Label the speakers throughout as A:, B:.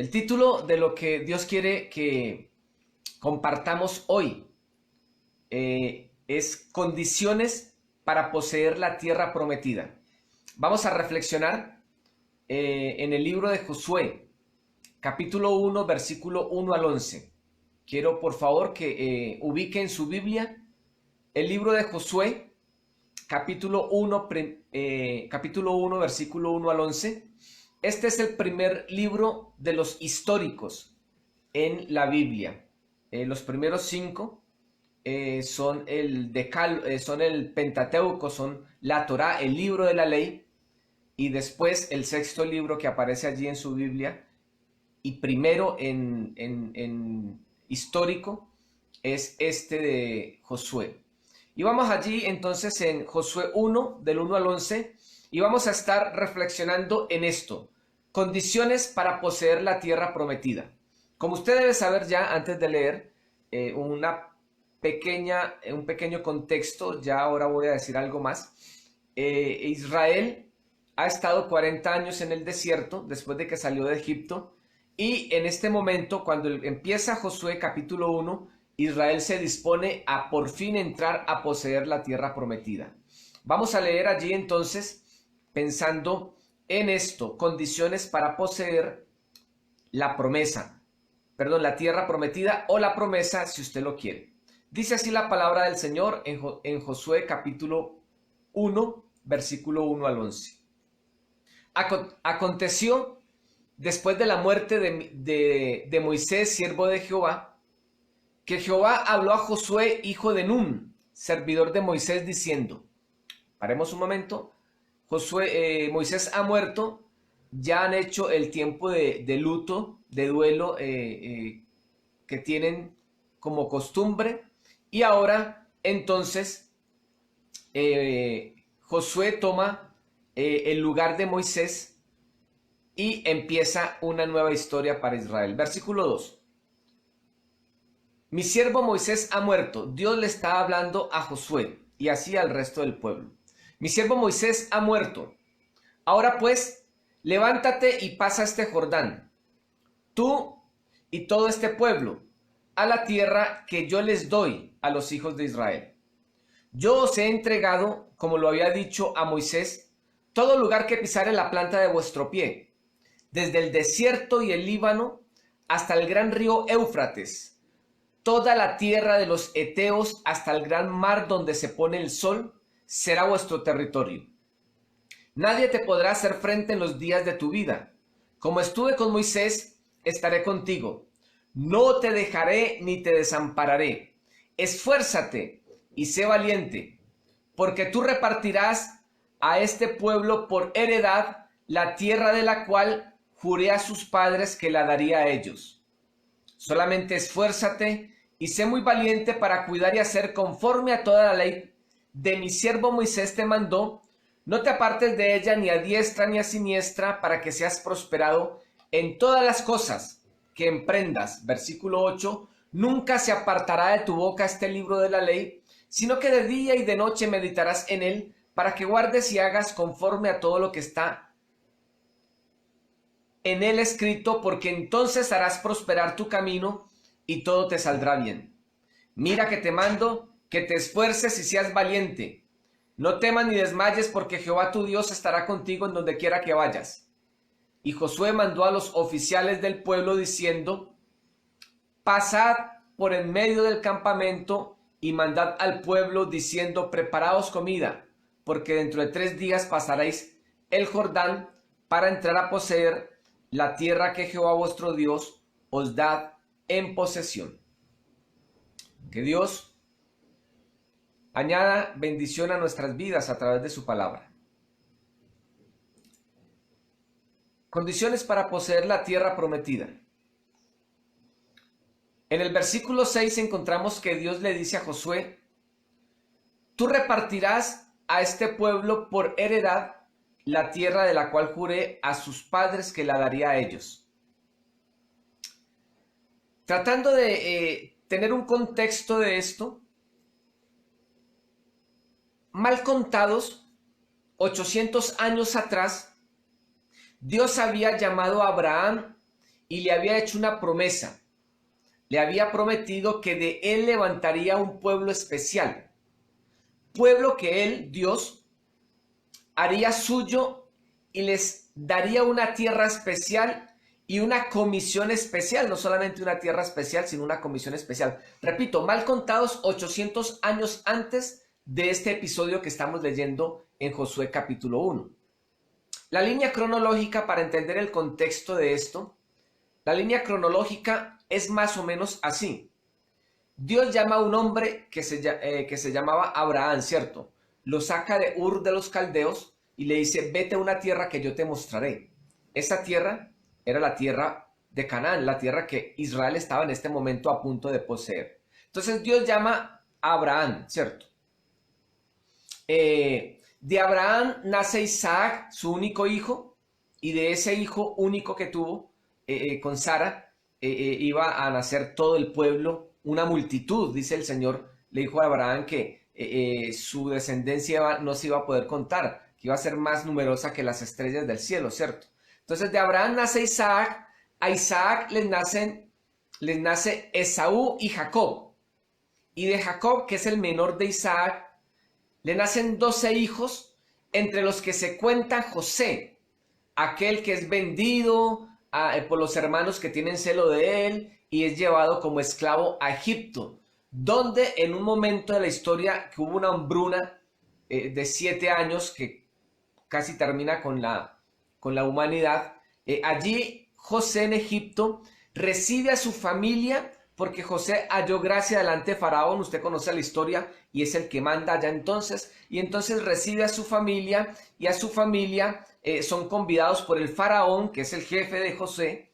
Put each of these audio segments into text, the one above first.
A: El título de lo que Dios quiere que compartamos hoy es condiciones para poseer la tierra prometida. Vamos a reflexionar en el libro de Josué, capítulo 1, versículo 1 al 11. Quiero por favor que ubiquen su Biblia el libro de Josué, capítulo 1, versículo 1 al 11. Este es el primer libro de los históricos en la Biblia. Los primeros 5 son son el Pentateuco, son la Torá, el libro de la ley, y después el sexto libro que aparece allí en su Biblia, y primero en histórico, es este de Josué. Y vamos allí entonces en Josué 1, del 1 al 11, y vamos a estar reflexionando en esto: condiciones para poseer la tierra prometida. Como usted debe saber ya antes de leer, un pequeño contexto, ya ahora voy a decir algo más. Israel ha estado 40 años en el desierto después de que salió de Egipto, y en este momento, cuando empieza Josué capítulo 1, Israel se dispone a por fin entrar a poseer la tierra prometida. Vamos a leer allí entonces, pensando en esto: condiciones para poseer la tierra prometida, o la promesa si usted lo quiere. Dice así la palabra del Señor en Josué capítulo 1, versículo 1 al 11. Aconteció después de la muerte de Moisés, siervo de Jehová, que Jehová habló a Josué, hijo de Nun, servidor de Moisés, diciendo... Paremos un momento. Moisés ha muerto, ya han hecho el tiempo de luto, de duelo, que tienen como costumbre, y ahora entonces Josué toma el lugar de Moisés y empieza una nueva historia para Israel. Versículo 2. Mi siervo Moisés ha muerto. Dios le está hablando a Josué y así al resto del pueblo. Mi siervo Moisés ha muerto. Ahora pues, levántate y pasa este Jordán, tú y todo este pueblo, a la tierra que yo les doy a los hijos de Israel. Yo os he entregado, como lo había dicho a Moisés, todo lugar que pisare la planta de vuestro pie, desde el desierto y el Líbano hasta el gran río Éufrates, toda la tierra de los heteos hasta el gran mar donde se pone el sol, será vuestro territorio. Nadie te podrá hacer frente en los días de tu vida. Como estuve con Moisés, estaré contigo. No te dejaré ni te desampararé. Esfuérzate y sé valiente, porque tú repartirás a este pueblo por heredad la tierra de la cual juré a sus padres que la daría a ellos. Solamente esfuérzate y sé muy valiente para cuidar y hacer conforme a toda la ley de mi siervo Moisés te mandó. No te apartes de ella ni a diestra ni a siniestra, para que seas prosperado en todas las cosas que emprendas. Versículo 8. Nunca se apartará de tu boca este libro de la ley, sino que de día y de noche meditarás en él, para que guardes y hagas conforme a todo lo que está en él escrito, porque entonces harás prosperar tu camino y todo te saldrá bien. Mira que te mando que te esfuerces y seas valiente. No temas ni desmayes, porque Jehová tu Dios estará contigo en donde quiera que vayas. Y Josué mandó a los oficiales del pueblo diciendo: pasad por en medio del campamento y mandad al pueblo diciendo: preparaos comida, porque dentro de 3 días pasaréis el Jordán para entrar a poseer la tierra que Jehová vuestro Dios os da en posesión. Que Dios añada bendición a nuestras vidas a través de su palabra. Condiciones para poseer la tierra prometida. En el versículo 6 encontramos que Dios le dice a Josué: tú repartirás a este pueblo por heredad la tierra de la cual juré a sus padres que la daría a ellos. Tratando de tener un contexto de esto, mal contados, 800 años atrás, Dios había llamado a Abraham y le había hecho una promesa. Le había prometido que de él levantaría un pueblo especial. Pueblo que él, Dios, haría suyo y les daría una tierra especial y una comisión especial, no solamente una tierra especial, sino una comisión especial. Repito, mal contados 800 años antes de este episodio que estamos leyendo en Josué capítulo 1. La línea cronológica para entender el contexto de esto, la línea cronológica es más o menos así. Dios llama a un hombre que se llamaba Abraham, ¿cierto? Lo saca de Ur de los Caldeos y le dice, vete a una tierra que yo te mostraré. Esa tierra era la tierra de Canaán, la tierra que Israel estaba en este momento a punto de poseer. Entonces Dios llama a Abraham, ¿cierto? De Abraham nace Isaac, su único hijo, y de ese hijo único que tuvo con Sara, iba a nacer todo el pueblo, una multitud, dice el Señor, le dijo a Abraham que su descendencia no se iba a poder contar, que iba a ser más numerosa que las estrellas del cielo, ¿cierto? Entonces de Abraham nace Isaac, a Isaac les nace Esaú y Jacob, y de Jacob, que es el menor de Isaac, le nacen 12 hijos, entre los que se cuenta José, aquel que es vendido por los hermanos que tienen celo de él y es llevado como esclavo a Egipto, donde en un momento de la historia que hubo una hambruna de 7 años que casi termina con la humanidad, allí José en Egipto recibe a su familia porque José halló gracia delante de Faraón, usted conoce la historia, y es el que manda allá entonces, y entonces recibe a su familia, y a su familia son convidados por el Faraón, que es el jefe de José,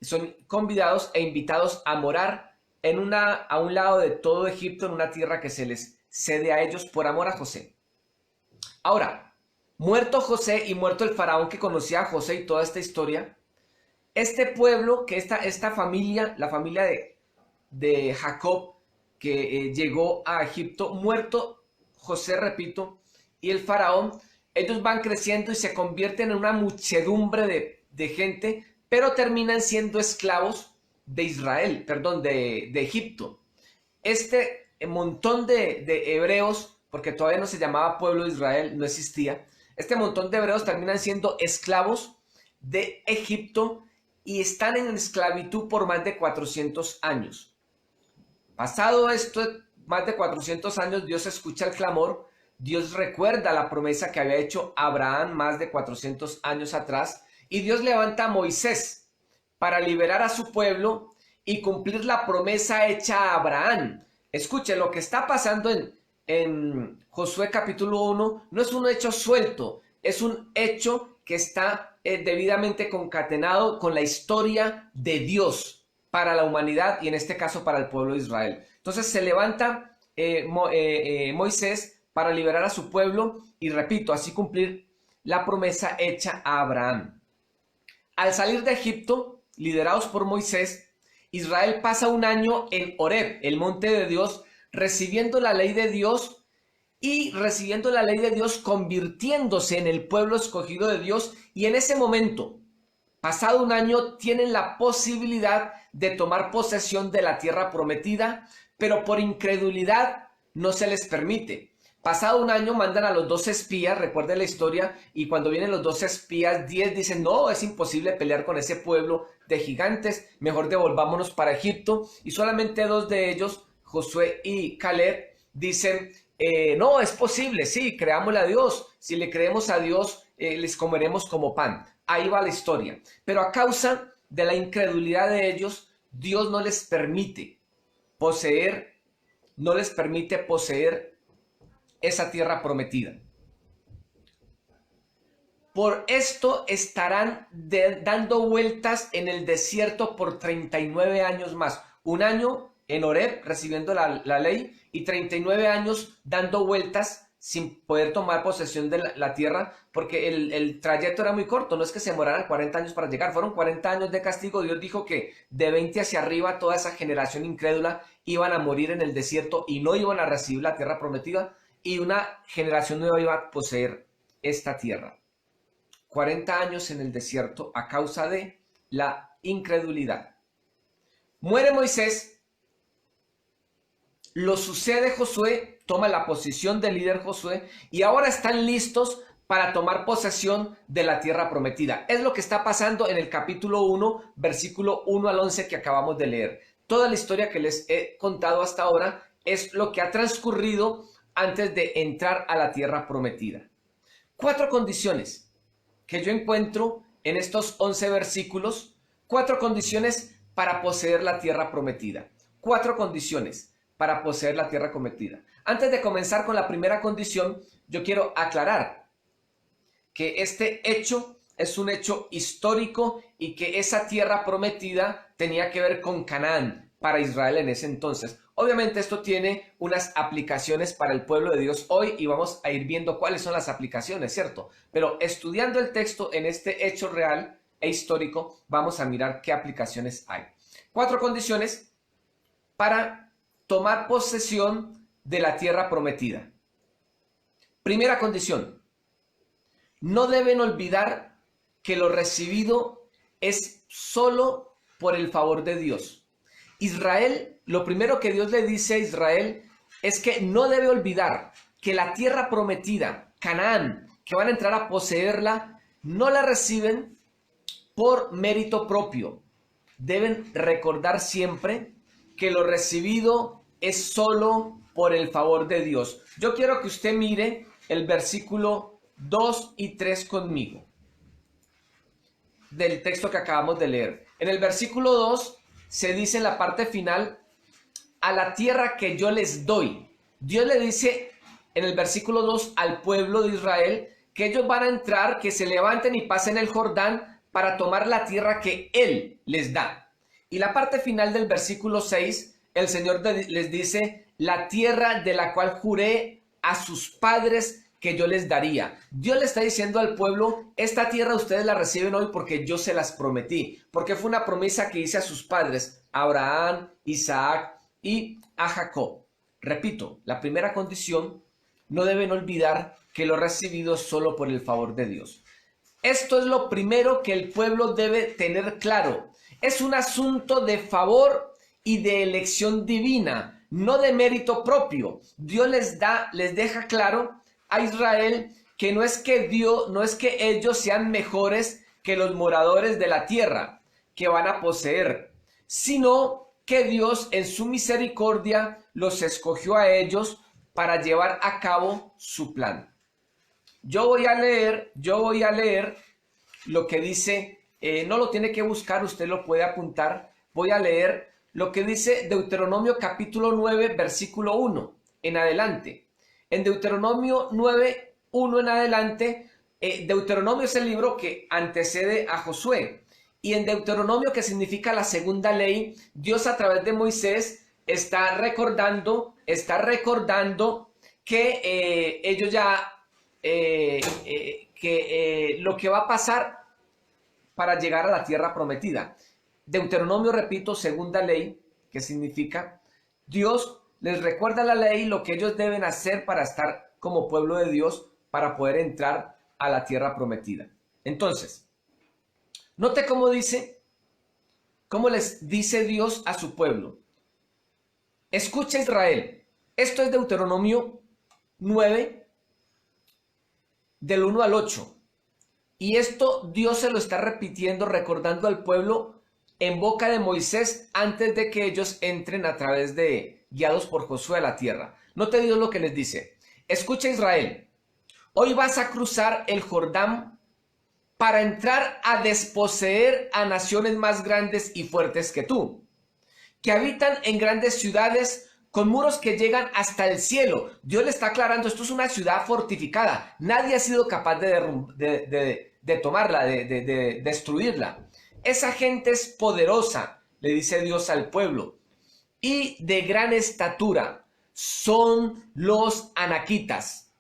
A: son convidados e invitados a morar a un lado de todo Egipto, en una tierra que se les cede a ellos por amor a José. Ahora, muerto José y muerto el Faraón que conocía a José y toda esta historia, este pueblo, que esta familia, la familia de Jacob, que llegó a Egipto, muerto José, repito, y el Faraón, ellos van creciendo y se convierten en una muchedumbre de gente, pero terminan siendo esclavos de Israel, perdón, de Egipto. Este montón de hebreos, porque todavía no se llamaba pueblo de Israel, no existía, este montón de hebreos terminan siendo esclavos de Egipto y están en esclavitud por más de 400 años. Pasado esto, más de 400 años, Dios escucha el clamor, Dios recuerda la promesa que había hecho Abraham más de 400 años atrás, y Dios levanta a Moisés para liberar a su pueblo y cumplir la promesa hecha a Abraham. Escuche, lo que está pasando en Josué capítulo 1 no es un hecho suelto, es un hecho que está debidamente concatenado con la historia de Dios para la humanidad y en este caso para el pueblo de Israel. Entonces se levanta Moisés para liberar a su pueblo y repito, así cumplir la promesa hecha a Abraham. Al salir de Egipto, liderados por Moisés, Israel pasa un año en Horeb, el monte de Dios, recibiendo la ley de Dios y recibiendo la ley de Dios, convirtiéndose en el pueblo escogido de Dios, y en ese momento, pasado un año, tienen la posibilidad de tomar posesión de la tierra prometida, pero por incredulidad no se les permite. Pasado un año mandan a los 12 espías, recuerden la historia, y cuando vienen los 12 espías, 10 dicen, no, es imposible pelear con ese pueblo de gigantes, mejor devolvámonos para Egipto, y solamente 2 de ellos, Josué y Caleb, dicen, no, es posible, sí, creámosle a Dios, si le creemos a Dios, les comeremos como pan. Ahí va la historia. Pero a causa de la incredulidad de ellos, Dios no les permite poseer esa tierra prometida. Por esto estarán dando vueltas en el desierto por 39 años más. Un año en Horeb recibiendo la ley y 39 años dando vueltas sin poder tomar posesión de la tierra, porque el trayecto era muy corto, no es que se demoraran 40 años para llegar, fueron 40 años de castigo. Dios dijo que de 20 hacia arriba toda esa generación incrédula iban a morir en el desierto y no iban a recibir la tierra prometida, y una generación nueva iba a poseer esta tierra. 40 años en el desierto a causa de la incredulidad. Muere Moisés, lo sucede Josué, toma la posición de líder Josué y ahora están listos para tomar posesión de la tierra prometida. Es lo que está pasando en el capítulo 1, versículo 1 al 11 que acabamos de leer. Toda la historia que les he contado hasta ahora es lo que ha transcurrido antes de entrar a la tierra prometida. 4 condiciones que yo encuentro en estos 11 versículos, 4 condiciones para poseer la tierra prometida. 4 condiciones para poseer la tierra prometida. Antes de comenzar con la primera condición, yo quiero aclarar que este hecho es un hecho histórico y que esa tierra prometida tenía que ver con Canaán para Israel en ese entonces. Obviamente esto tiene unas aplicaciones para el pueblo de Dios hoy y vamos a ir viendo cuáles son las aplicaciones, ¿cierto? Pero estudiando el texto en este hecho real e histórico, vamos a mirar qué aplicaciones hay. 4 condiciones para tomar posesión de la tierra prometida. Primera condición: no deben olvidar que lo recibido es solo por el favor de Dios. Israel, lo primero que Dios le dice a Israel es que no debe olvidar que la tierra prometida, Canaán, que van a entrar a poseerla, no la reciben por mérito propio. Deben recordar siempre que lo recibido es solo por el favor de Dios. Yo quiero que usted mire el versículo 2 y 3 conmigo del texto que acabamos de leer. En el versículo 2 se dice en la parte final: a la tierra que yo les doy. Dios le dice en el versículo 2 al pueblo de Israel que ellos van a entrar, que se levanten y pasen el Jordán para tomar la tierra que Él les da. Y la parte final del versículo 6, el Señor les dice: la tierra de la cual juré a sus padres que yo les daría. Dios le está diciendo al pueblo: esta tierra ustedes la reciben hoy porque yo se las prometí, porque fue una promesa que hice a sus padres, a Abraham, Isaac y a Jacob. Repito, la primera condición: no deben olvidar que lo recibido es solo por el favor de Dios. Esto es lo primero que el pueblo debe tener claro. Es un asunto de favor y de elección divina, no de mérito propio. Dios les deja claro a Israel que no es que ellos sean mejores que los moradores de la tierra que van a poseer, sino que Dios en su misericordia los escogió a ellos para llevar a cabo su plan. Yo voy a leer lo que dice, no lo tiene que buscar, usted lo puede apuntar. Voy a leer lo que dice Deuteronomio capítulo 9, versículo 1 en adelante. En Deuteronomio 9, 1 en adelante, Deuteronomio es el libro que antecede a Josué. Y en Deuteronomio, que significa la segunda ley, Dios a través de Moisés está recordando que ellos ya, lo que va a pasar para llegar a la tierra prometida. Deuteronomio, repito, segunda ley, que significa Dios les recuerda la ley, lo que ellos deben hacer para estar como pueblo de Dios, para poder entrar a la tierra prometida. Entonces, note cómo les dice Dios a su pueblo: escucha Israel. Esto es Deuteronomio 9, del 1 al 8. Y esto Dios se lo está repitiendo, recordando al pueblo en boca de Moisés antes de que ellos entren a través de, guiados por Josué, a la tierra. Note Dios lo que les dice: escucha Israel, hoy vas a cruzar el Jordán para entrar a desposeer a naciones más grandes y fuertes que tú, que habitan en grandes ciudades con muros que llegan hasta el cielo. Dios le está aclarando, esto es una ciudad fortificada. Nadie ha sido capaz de tomarla, de destruirla. Esa gente es poderosa, le dice Dios al pueblo, y de gran estatura. Son los anaquitas.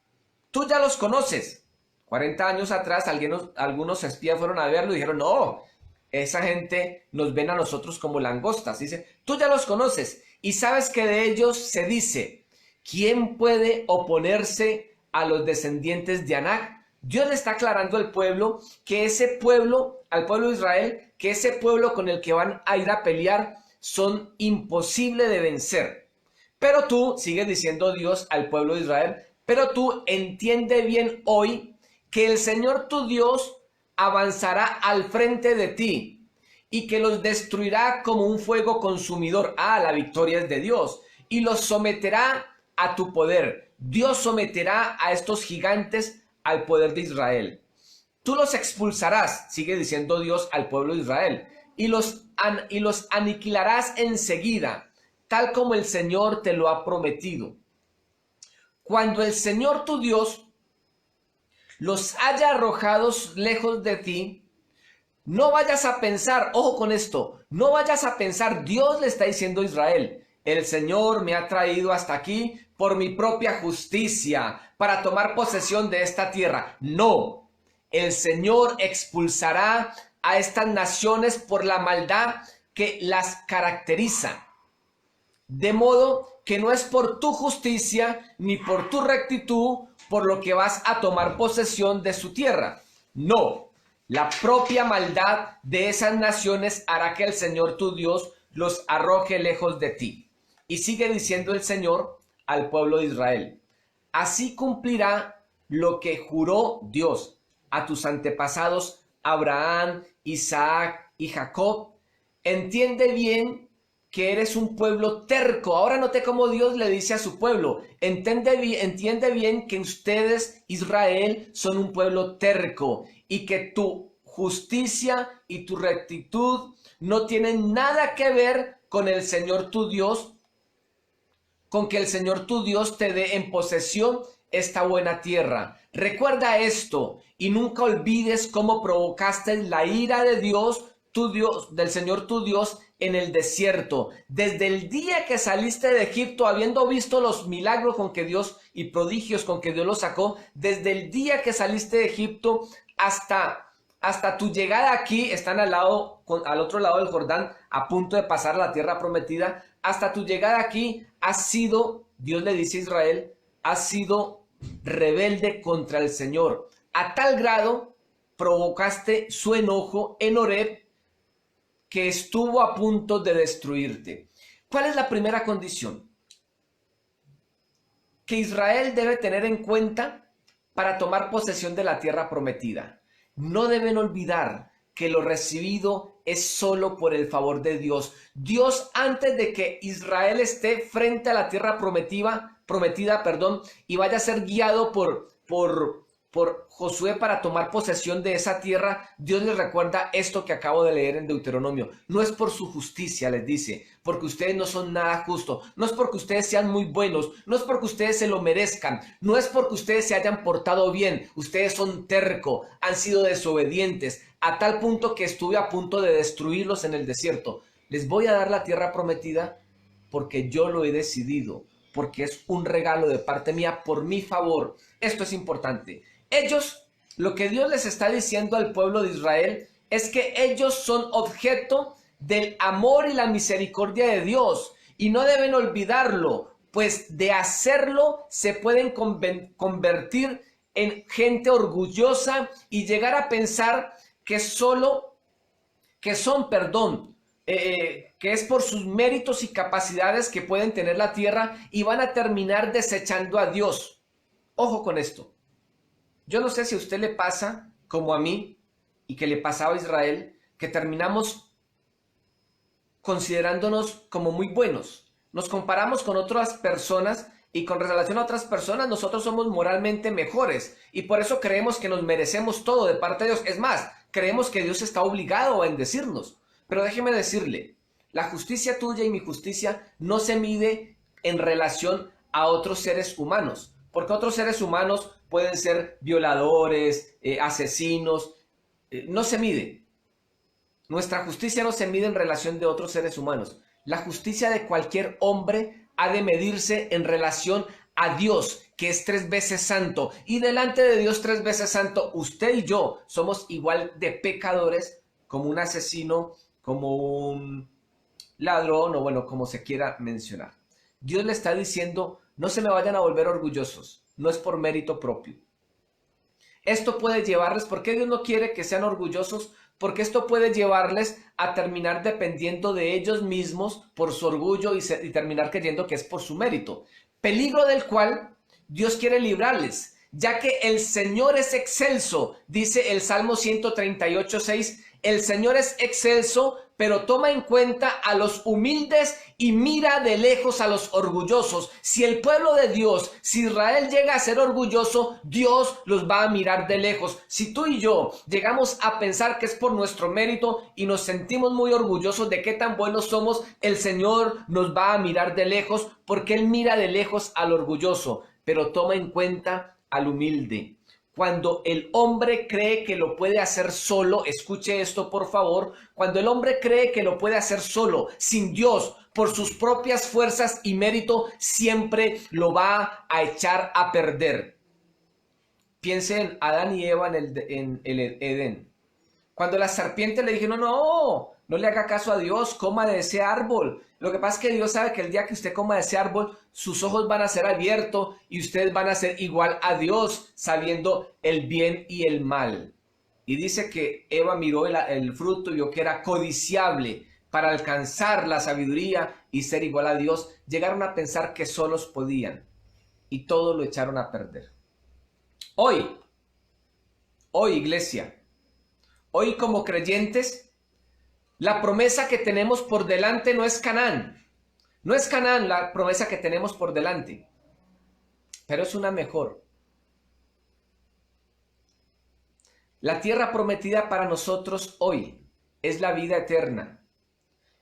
A: Tú ya los conoces. 40 años atrás algunos espías fueron a verlo y dijeron: no, esa gente nos ven a nosotros como langostas. Dice: tú ya los conoces y sabes que de ellos se dice: ¿quién puede oponerse a los descendientes de Anac? Dios le está aclarando al pueblo que ese pueblo, al pueblo de Israel, que ese pueblo con el que van a ir a pelear son imposibles de vencer. Pero tú, sigue diciendo Dios al pueblo de Israel, pero tú entiende bien hoy que el Señor tu Dios avanzará al frente de ti y que los destruirá como un fuego consumidor. La victoria es de Dios. Y los someterá a tu poder. Dios someterá a estos gigantes al poder de Israel. Tú los expulsarás, sigue diciendo Dios al pueblo de Israel, y los aniquilarás enseguida, tal como el Señor te lo ha prometido. Cuando el Señor tu Dios los haya arrojados lejos de ti, no vayas a pensar, ojo con esto, no vayas a pensar, Dios le está diciendo a Israel, el Señor me ha traído hasta aquí por mi propia justicia, para tomar posesión de esta tierra. No, el Señor expulsará a estas naciones por la maldad que las caracteriza. De modo que no es por tu justicia ni por tu rectitud por lo que vas a tomar posesión de su tierra. No, la propia maldad de esas naciones hará que el Señor tu Dios los arroje lejos de ti. Y sigue diciendo el Señor al pueblo de Israel: así cumplirá lo que juró Dios a tus antepasados Abraham, Isaac y Jacob. Entiende bien que eres un pueblo terco. Ahora note cómo Dios le dice a su pueblo, entiende bien que ustedes, Israel, son un pueblo terco y que tu justicia y tu rectitud no tienen nada que ver con el Señor tu Dios, con que el Señor tu Dios te dé en posesión esta buena tierra. Recuerda esto y nunca olvides cómo provocaste la ira de Dios, tu Dios, del Señor tu Dios, en el desierto. Desde el día que saliste de Egipto, habiendo visto los milagros con que Dios y prodigios con que Dios los sacó, desde el día que saliste de Egipto hasta tu llegada aquí, están al otro lado del Jordán, a punto de pasar a la tierra prometida. Hasta tu llegada aquí has sido, Dios le dice a Israel, has sido rebelde contra el Señor. A tal grado provocaste su enojo en Horeb, que estuvo a punto de destruirte. ¿Cuál es la primera condición que Israel debe tener en cuenta para tomar posesión de la tierra prometida? No deben olvidar que lo recibido es solo por el favor de Dios. Dios, antes de que Israel esté frente a la tierra prometida, y vaya a ser guiado por Josué para tomar posesión de esa tierra, Dios les recuerda esto que acabo de leer en Deuteronomio. No es por su justicia, les dice, porque ustedes no son nada justo, no es porque ustedes sean muy buenos, no es porque ustedes se lo merezcan, no es porque ustedes se hayan portado bien, ustedes son tercos, han sido desobedientes, a tal punto que estuve a punto de destruirlos en el desierto. Les voy a dar la tierra prometida porque yo lo he decidido, porque es un regalo de parte mía por mi favor. Esto es importante. Ellos, lo que Dios les está diciendo al pueblo de Israel es que ellos son objeto del amor y la misericordia de Dios y no deben olvidarlo, pues de hacerlo se pueden convertir en gente orgullosa y llegar a pensar que es por sus méritos y capacidades que pueden tener la tierra y van a terminar desechando a Dios. Ojo con esto. Yo no sé si a usted le pasa como a mí y que le pasaba a Israel, que terminamos considerándonos como muy buenos. Nos comparamos con otras personas y con relación a otras personas nosotros somos moralmente mejores y por eso creemos que nos merecemos todo de parte de Dios. Es más, creemos que Dios está obligado a bendecirnos. Pero déjeme decirle, la justicia tuya y mi justicia no se mide en relación a otros seres humanos, porque otros seres humanos pueden ser violadores, asesinos, no se mide. Nuestra justicia no se mide en relación de otros seres humanos. La justicia de cualquier hombre ha de medirse en relación a Dios, que es 3 veces santo. Y delante de Dios 3 veces santo, usted y yo somos igual de pecadores como un asesino, como un ladrón o bueno, como se quiera mencionar. Dios le está diciendo, no se me vayan a volver orgullosos, no es por mérito propio. Esto puede llevarles, ¿por qué Dios no quiere que sean orgullosos? porque esto puede llevarles a terminar dependiendo de ellos mismos por su orgullo y terminar creyendo que es por su mérito. Peligro del cual Dios quiere librarles, ya que el Señor es excelso, dice el Salmo 138:6, el Señor es excelso, pero toma en cuenta a los humildes y mira de lejos a los orgullosos. Si el pueblo de Dios, si Israel llega a ser orgulloso, Dios los va a mirar de lejos. Si tú y yo llegamos a pensar que es por nuestro mérito y nos sentimos muy orgullosos de qué tan buenos somos, el Señor nos va a mirar de lejos, porque Él mira de lejos al orgulloso, pero toma en cuenta al humilde. Cuando el hombre cree que lo puede hacer solo, escuche esto por favor, cuando el hombre cree que lo puede hacer solo, sin Dios, por sus propias fuerzas y mérito, siempre lo va a echar a perder. Piense en Adán y Eva en el Edén. Cuando la serpiente le dijeron, no le haga caso a Dios, coma de ese árbol. Lo que pasa es que Dios sabe que el día que usted coma de ese árbol, sus ojos van a ser abiertos y ustedes van a ser igual a Dios, sabiendo el bien y el mal. Y dice que Eva miró el fruto y vio que era codiciable para alcanzar la sabiduría y ser igual a Dios. Llegaron a pensar que solos podían y todo lo echaron a perder. Hoy, iglesia, hoy como creyentes, la promesa que tenemos por delante no es Canaán. No es Canaán la promesa que tenemos por delante, pero es una mejor. La tierra prometida para nosotros hoy es la vida eterna.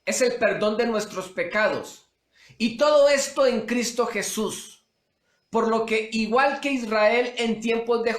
A: Es el perdón de nuestros pecados. Y todo esto en Cristo Jesús. Por lo que igual que Israel en tiempos de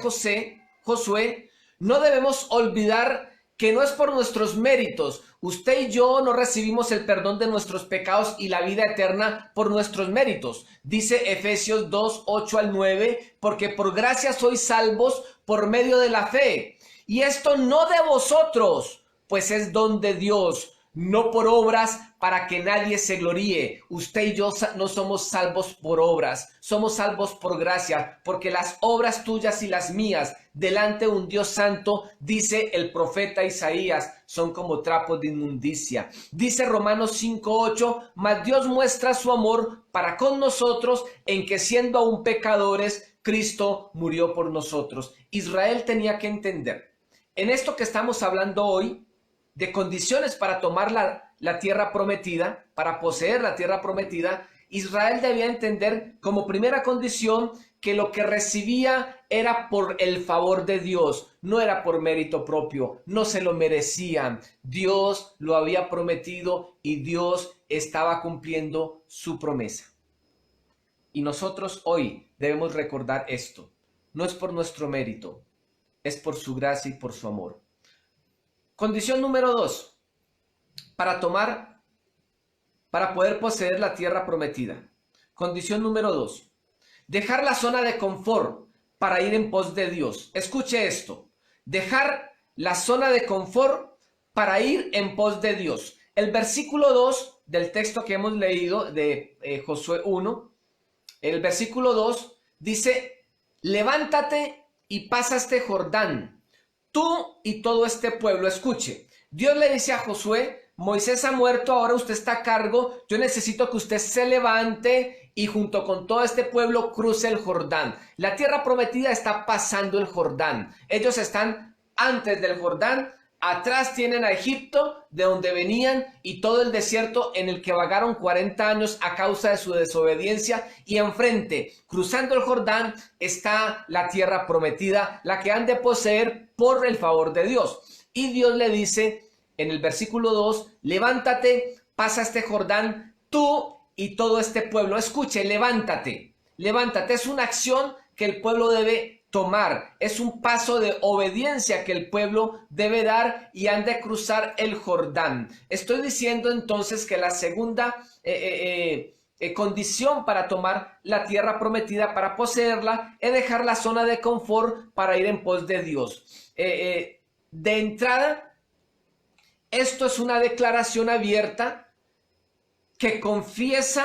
A: Josué, no debemos olvidar que no es por nuestros méritos. Usted y yo no recibimos el perdón de nuestros pecados y la vida eterna por nuestros méritos. Dice Efesios 2, 8 al 9, porque por gracia sois salvos por medio de la fe. Y esto no de vosotros, pues es don de Dios, no por obras para que nadie se gloríe. Usted y yo no somos salvos por obras, somos salvos por gracia, porque las obras tuyas y las mías delante de un Dios santo, dice el profeta Isaías, son como trapos de inmundicia. Dice Romanos 5:8, mas Dios muestra su amor para con nosotros en que siendo aún pecadores, Cristo murió por nosotros. Israel tenía que entender, en esto que estamos hablando hoy, de condiciones para tomar la tierra prometida, para poseer la tierra prometida, Israel debía entender como primera condición que lo que recibía era por el favor de Dios, no era por mérito propio, no se lo merecían. Dios lo había prometido y Dios estaba cumpliendo su promesa. Y nosotros hoy debemos recordar esto, no es por nuestro mérito, es por su gracia y por su amor. Condición número 2, para poder poseer la tierra prometida. Condición número 2, dejar la zona de confort para ir en pos de Dios. Escuche esto, dejar la zona de confort para ir en pos de Dios. El versículo 2 del texto que hemos leído de Josué 1, el versículo 2 dice, levántate y pasa este Jordán, tú y todo este pueblo. Escuche, Dios le dice a Josué, Moisés ha muerto, ahora usted está a cargo, yo necesito que usted se levante y junto con todo este pueblo cruce el Jordán. La tierra prometida está pasando el Jordán. Ellos están antes del Jordán, atrás tienen a Egipto, de donde venían, y todo el desierto en el que vagaron 40 años a causa de su desobediencia, y enfrente, cruzando el Jordán, está la tierra prometida, la que han de poseer por el favor de Dios. Y Dios le dice en el versículo 2, levántate, pasa este Jordán, tú y todo este pueblo. Escuche, levántate, levántate, es una acción que el pueblo debe tomar, es un paso de obediencia que el pueblo debe dar y han de cruzar el Jordán. Estoy diciendo entonces que la segunda condición para tomar la tierra prometida, para poseerla, es dejar la zona de confort para ir en pos de Dios. De entrada, esto es una declaración abierta que confiesa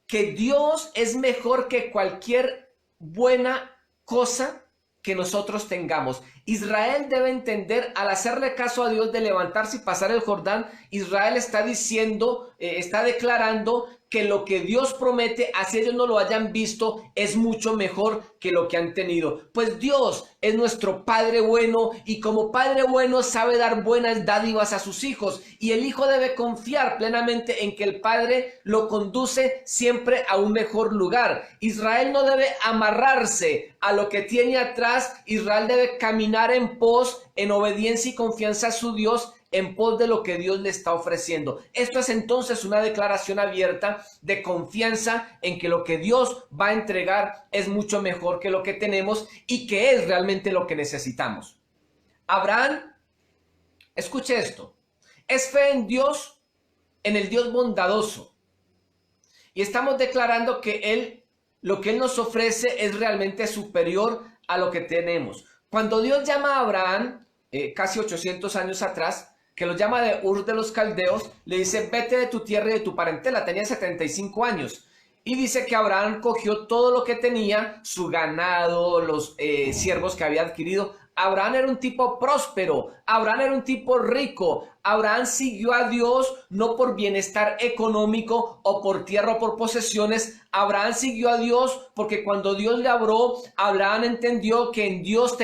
A: que Dios es mejor que cualquier buena cosa que nosotros tengamos. Israel debe entender, al hacerle caso a Dios de levantarse y pasar el Jordán, Israel está diciendo, está declarando que lo que Dios promete, así ellos no lo hayan visto, es mucho mejor que lo que han tenido. Pues Dios es nuestro Padre bueno, y como Padre bueno sabe dar buenas dádivas a sus hijos, y el hijo debe confiar plenamente en que el Padre lo conduce siempre a un mejor lugar. Israel no debe amarrarse a lo que tiene atrás. Israel debe caminar en pos, en obediencia y confianza a su Dios, en pos de lo que Dios le está ofreciendo. Esto es entonces una declaración abierta de confianza en que lo que Dios va a entregar es mucho mejor que lo que tenemos y que es realmente lo que necesitamos. Abraham, escuche esto, es fe en Dios, en el Dios bondadoso. Y estamos declarando que lo que Él nos ofrece es realmente superior a lo que tenemos. Cuando Dios llama a Abraham, casi 800 años atrás, que lo llama de Ur de los Caldeos, le dice, vete de tu tierra y de tu parentela. Tenía 75 años. Y dice que Abraham cogió todo lo que tenía, su ganado, los siervos que había adquirido. Abraham era un tipo próspero, Abraham era un tipo rico. Abraham siguió a Dios no por bienestar económico o por tierra o por posesiones. Abraham siguió a Dios porque cuando Dios le habló, Abraham entendió que en Dios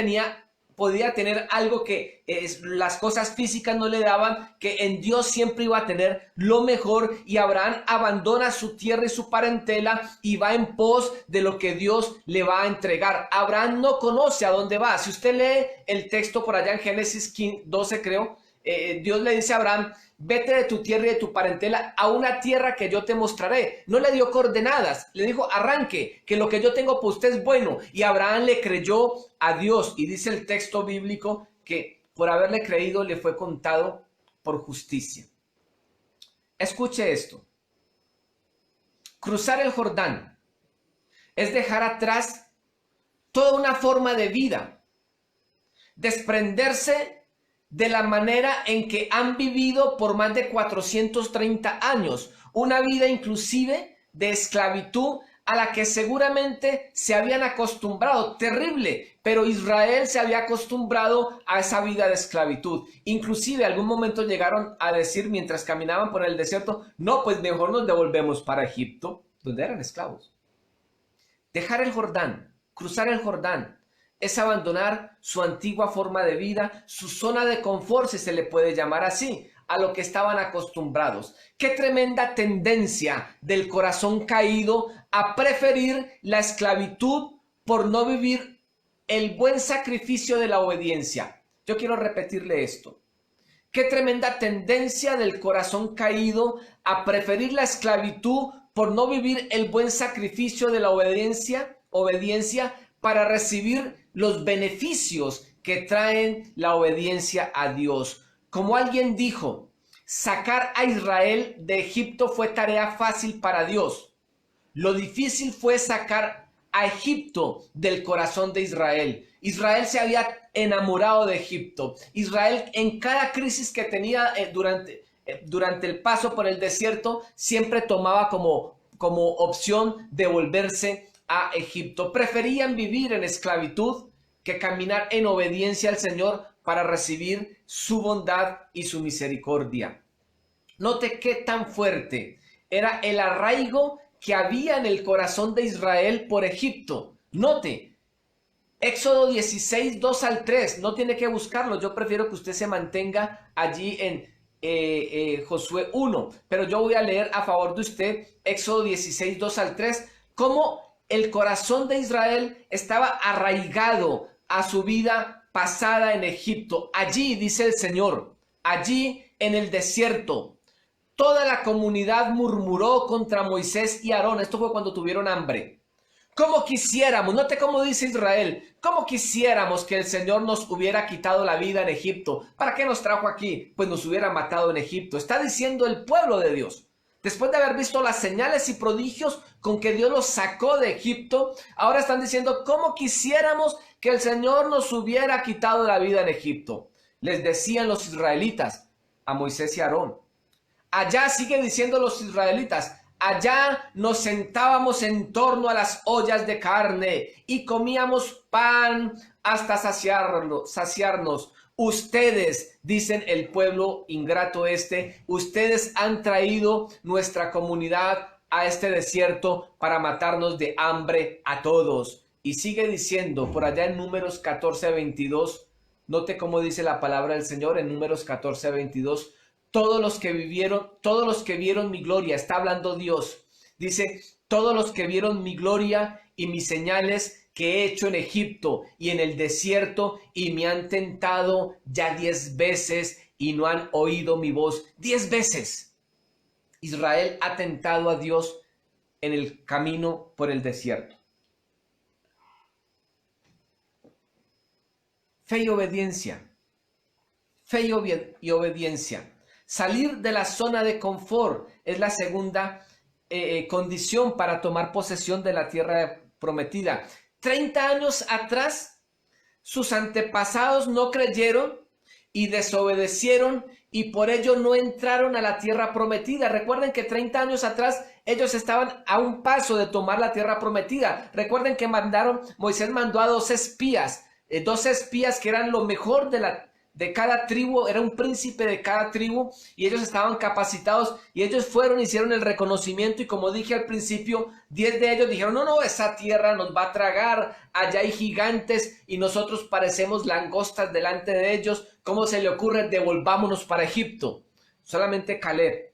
A: podía tener algo que las cosas físicas no le daban, que en Dios siempre iba a tener lo mejor, y Abraham abandona su tierra y su parentela y va en pos de lo que Dios le va a entregar. Abraham no conoce a dónde va. Si usted lee el texto por allá en Génesis 12, creo, Dios le dice a Abraham, vete de tu tierra y de tu parentela a una tierra que yo te mostraré. No le dio coordenadas, le dijo, arranque, que lo que yo tengo para usted es bueno. Y Abraham le creyó a Dios, y dice el texto bíblico que por haberle creído le fue contado por justicia. Escuche esto. Cruzar el Jordán es dejar atrás toda una forma de vida, desprenderse de la manera en que han vivido por más de 430 años, una vida inclusive de esclavitud a la que seguramente se habían acostumbrado, terrible, pero Israel se había acostumbrado a esa vida de esclavitud. Inclusive algún momento llegaron a decir mientras caminaban por el desierto, no, pues mejor nos devolvemos para Egipto, donde eran esclavos. Dejar el Jordán, cruzar el Jordán, es abandonar su antigua forma de vida, su zona de confort, si se le puede llamar así, a lo que estaban acostumbrados. Qué tremenda tendencia del corazón caído a preferir la esclavitud por no vivir el buen sacrificio de la obediencia. Yo quiero repetirle esto. Qué tremenda tendencia del corazón caído a preferir la esclavitud por no vivir el buen sacrificio de la obediencia para recibir los beneficios que traen la obediencia a Dios. Como alguien dijo, sacar a Israel de Egipto fue tarea fácil para Dios. Lo difícil fue sacar a Egipto del corazón de Israel. Israel se había enamorado de Egipto. Israel, en cada crisis que tenía durante el paso por el desierto, siempre tomaba como opción de volverse a Egipto. Preferían vivir en esclavitud que caminar en obediencia al Señor para recibir su bondad y su misericordia. Note qué tan fuerte era el arraigo que había en el corazón de Israel por Egipto. Note, Éxodo 16, 2 al 3, no tiene que buscarlo, yo prefiero que usted se mantenga allí en Josué 1, pero yo voy a leer a favor de usted Éxodo 16, 2 al 3, cómo el corazón de Israel estaba arraigado a su vida pasada en Egipto. Allí, dice el Señor, allí en el desierto, toda la comunidad murmuró contra Moisés y Aarón. Esto fue cuando tuvieron hambre. ¿Cómo quisiéramos? Note cómo dice Israel, ¿cómo quisiéramos que el Señor nos hubiera quitado la vida en Egipto? ¿Para qué nos trajo aquí? Pues nos hubiera matado en Egipto. Está diciendo el pueblo de Dios. Después de haber visto las señales y prodigios con que Dios los sacó de Egipto, ahora están diciendo, ¿cómo quisiéramos que el Señor nos hubiera quitado la vida en Egipto? Les decían los israelitas a Moisés y Aarón. Allá sigue diciendo los israelitas, Allá nos sentábamos en torno a las ollas de carne y comíamos pan hasta saciarnos. Ustedes, dicen el pueblo ingrato ustedes han traído nuestra comunidad a este desierto para matarnos de hambre a todos. Y sigue diciendo por allá en Números 14:22, note cómo dice la palabra del Señor en Números 14:22, todos los que vieron mi gloria, está hablando Dios, dice, todos los que vieron mi gloria y mis señales que he hecho en Egipto y en el desierto y me han tentado ya 10 veces y no han oído mi voz. 10 veces Israel ha tentado a Dios en el camino por el desierto. Fe y obediencia. Fe y obediencia. Salir de la zona de confort es la segunda condición para tomar posesión de la tierra prometida. 30 años atrás, sus antepasados no creyeron y desobedecieron y por ello no entraron a la tierra prometida. Recuerden que 30 años atrás ellos estaban a un paso de tomar la tierra prometida. Recuerden que Moisés mandó a 2 espías que eran lo mejor de cada tribu, era un príncipe de cada tribu y ellos estaban capacitados y ellos fueron, hicieron el reconocimiento y como dije al principio, 10 de ellos dijeron, no, esa tierra nos va a tragar, allá hay gigantes y nosotros parecemos langostas delante de ellos, ¿cómo se le ocurre? Devolvámonos para Egipto. Solamente Caleb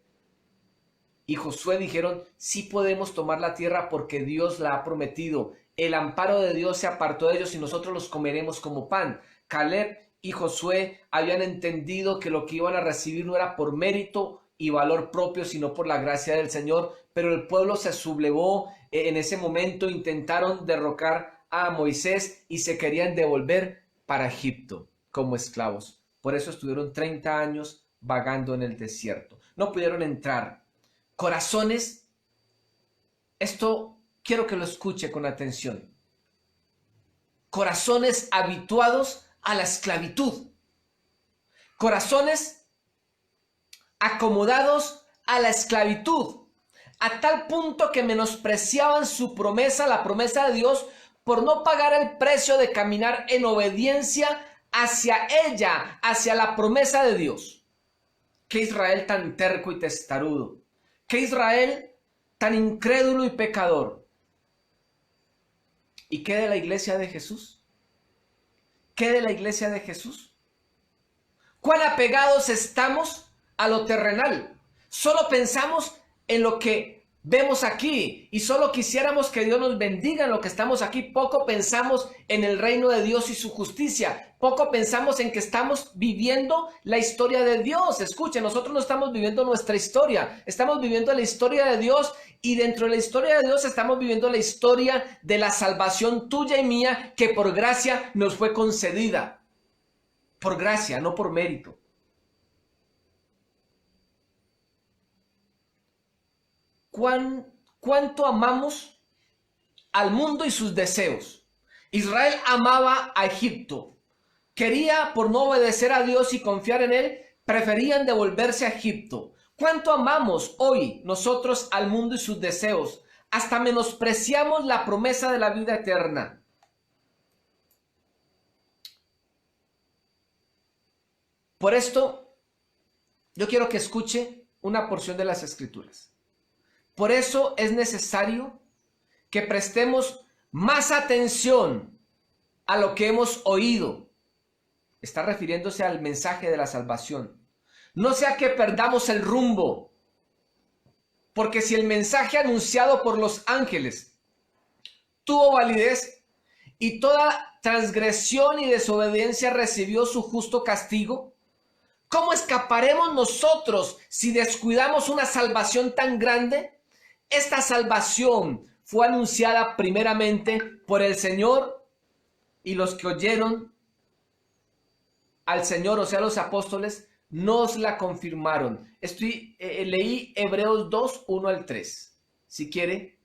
A: y Josué dijeron, sí podemos tomar la tierra porque Dios la ha prometido, el amparo de Dios se apartó de ellos y nosotros los comeremos como pan. Caleb y Josué habían entendido que lo que iban a recibir no era por mérito y valor propio, sino por la gracia del Señor, pero el pueblo se sublevó en ese momento, intentaron derrocar a Moisés y se querían devolver para Egipto como esclavos. Por eso estuvieron 30 años vagando en el desierto. No pudieron entrar. Corazones, esto quiero que lo escuche con atención. Corazones habituados a la esclavitud. Corazones acomodados a la esclavitud, a tal punto que menospreciaban su promesa, la promesa de Dios, por no pagar el precio de caminar en obediencia hacia ella, hacia la promesa de Dios. Qué Israel tan terco y testarudo. Qué Israel tan incrédulo y pecador. ¿Y qué de la iglesia de Jesús? ¿Qué de la iglesia de Jesús? ¿Cuán apegados estamos a lo terrenal? Solo pensamos en lo que vemos aquí y solo quisiéramos que Dios nos bendiga en lo que estamos aquí. Poco pensamos en el reino de Dios y su justicia. Poco pensamos en que estamos viviendo la historia de Dios. Escuchen, nosotros no estamos viviendo nuestra historia. Estamos viviendo la historia de Dios y dentro de la historia de Dios estamos viviendo la historia de la salvación tuya y mía que por gracia nos fue concedida. Por gracia, no por mérito. ¿Cuánto amamos al mundo y sus deseos? Israel amaba a Egipto. Quería, por no obedecer a Dios y confiar en Él, preferían devolverse a Egipto. ¿Cuánto amamos hoy nosotros al mundo y sus deseos? Hasta menospreciamos la promesa de la vida eterna. Por esto, yo quiero que escuche una porción de las Escrituras. Por eso es necesario que prestemos más atención a lo que hemos oído. Está refiriéndose al mensaje de la salvación. No sea que perdamos el rumbo, porque si el mensaje anunciado por los ángeles tuvo validez y toda transgresión y desobediencia recibió su justo castigo, ¿cómo escaparemos nosotros si descuidamos una salvación tan grande? Esta salvación fue anunciada primeramente por el Señor y los que oyeron al Señor, o sea, los apóstoles, nos la confirmaron. Leí Hebreos 2, 1 al 3. Si quiere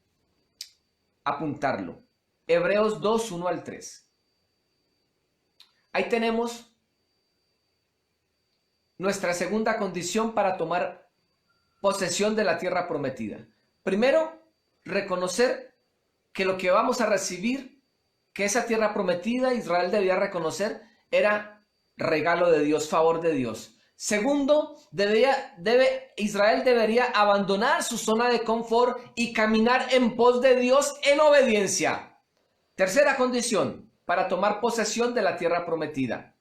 A: apuntarlo. Hebreos 2, 1 al 3. Ahí tenemos nuestra segunda condición para tomar posesión de la tierra prometida. Primero, reconocer que lo que vamos a recibir, que esa tierra prometida, Israel debía reconocer, era regalo de Dios, favor de Dios. Segundo, Israel debería abandonar su zona de confort y caminar en pos de Dios en obediencia. Tercera condición para tomar posesión de la tierra prometida: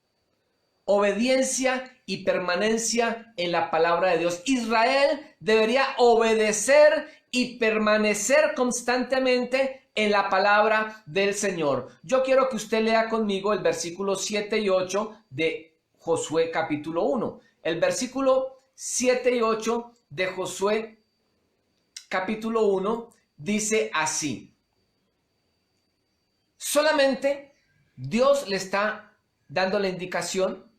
A: obediencia y permanencia en la palabra de Dios. Israel debería obedecer y permanecer constantemente en la palabra del Señor. Yo quiero que usted lea conmigo el versículo 7 y 8 de Josué capítulo 1. El versículo 7 y 8 de Josué capítulo 1 dice así: solamente Dios le está dando la indicación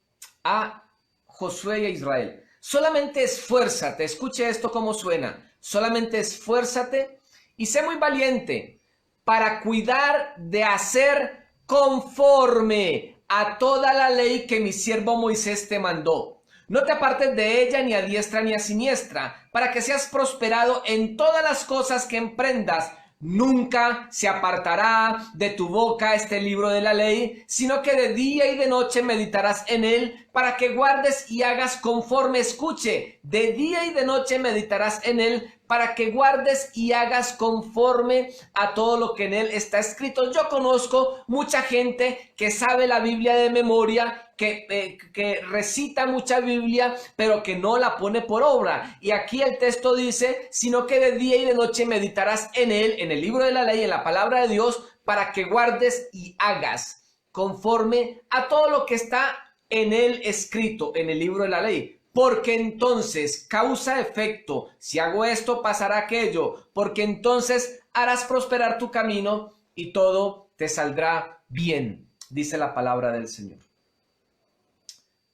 A: a Josué y a Israel. Solamente esfuérzate, escuche esto cómo suena. Solamente esfuérzate y sé muy valiente para cuidar de hacer conforme a toda la ley que mi siervo Moisés te mandó. No te apartes de ella ni a diestra ni a siniestra, para que seas prosperado en todas las cosas que emprendas. Nunca se apartará de tu boca este libro de la ley, sino que de día y de noche meditarás en él, para que guardes y hagas conforme. Escuche, de día y de noche meditarás en él, para que guardes y hagas conforme a todo lo que en él está escrito. Yo conozco mucha gente que sabe la Biblia de memoria, que recita mucha Biblia, pero que no la pone por obra. Y aquí el texto dice, sino que de día y de noche meditarás en él, en el libro de la ley, en la palabra de Dios, para que guardes y hagas conforme a todo lo que está en él escrito, en el libro de la ley. Porque entonces, causa-efecto, si hago esto, pasará aquello, porque entonces harás prosperar tu camino y todo te saldrá bien, dice la palabra del Señor.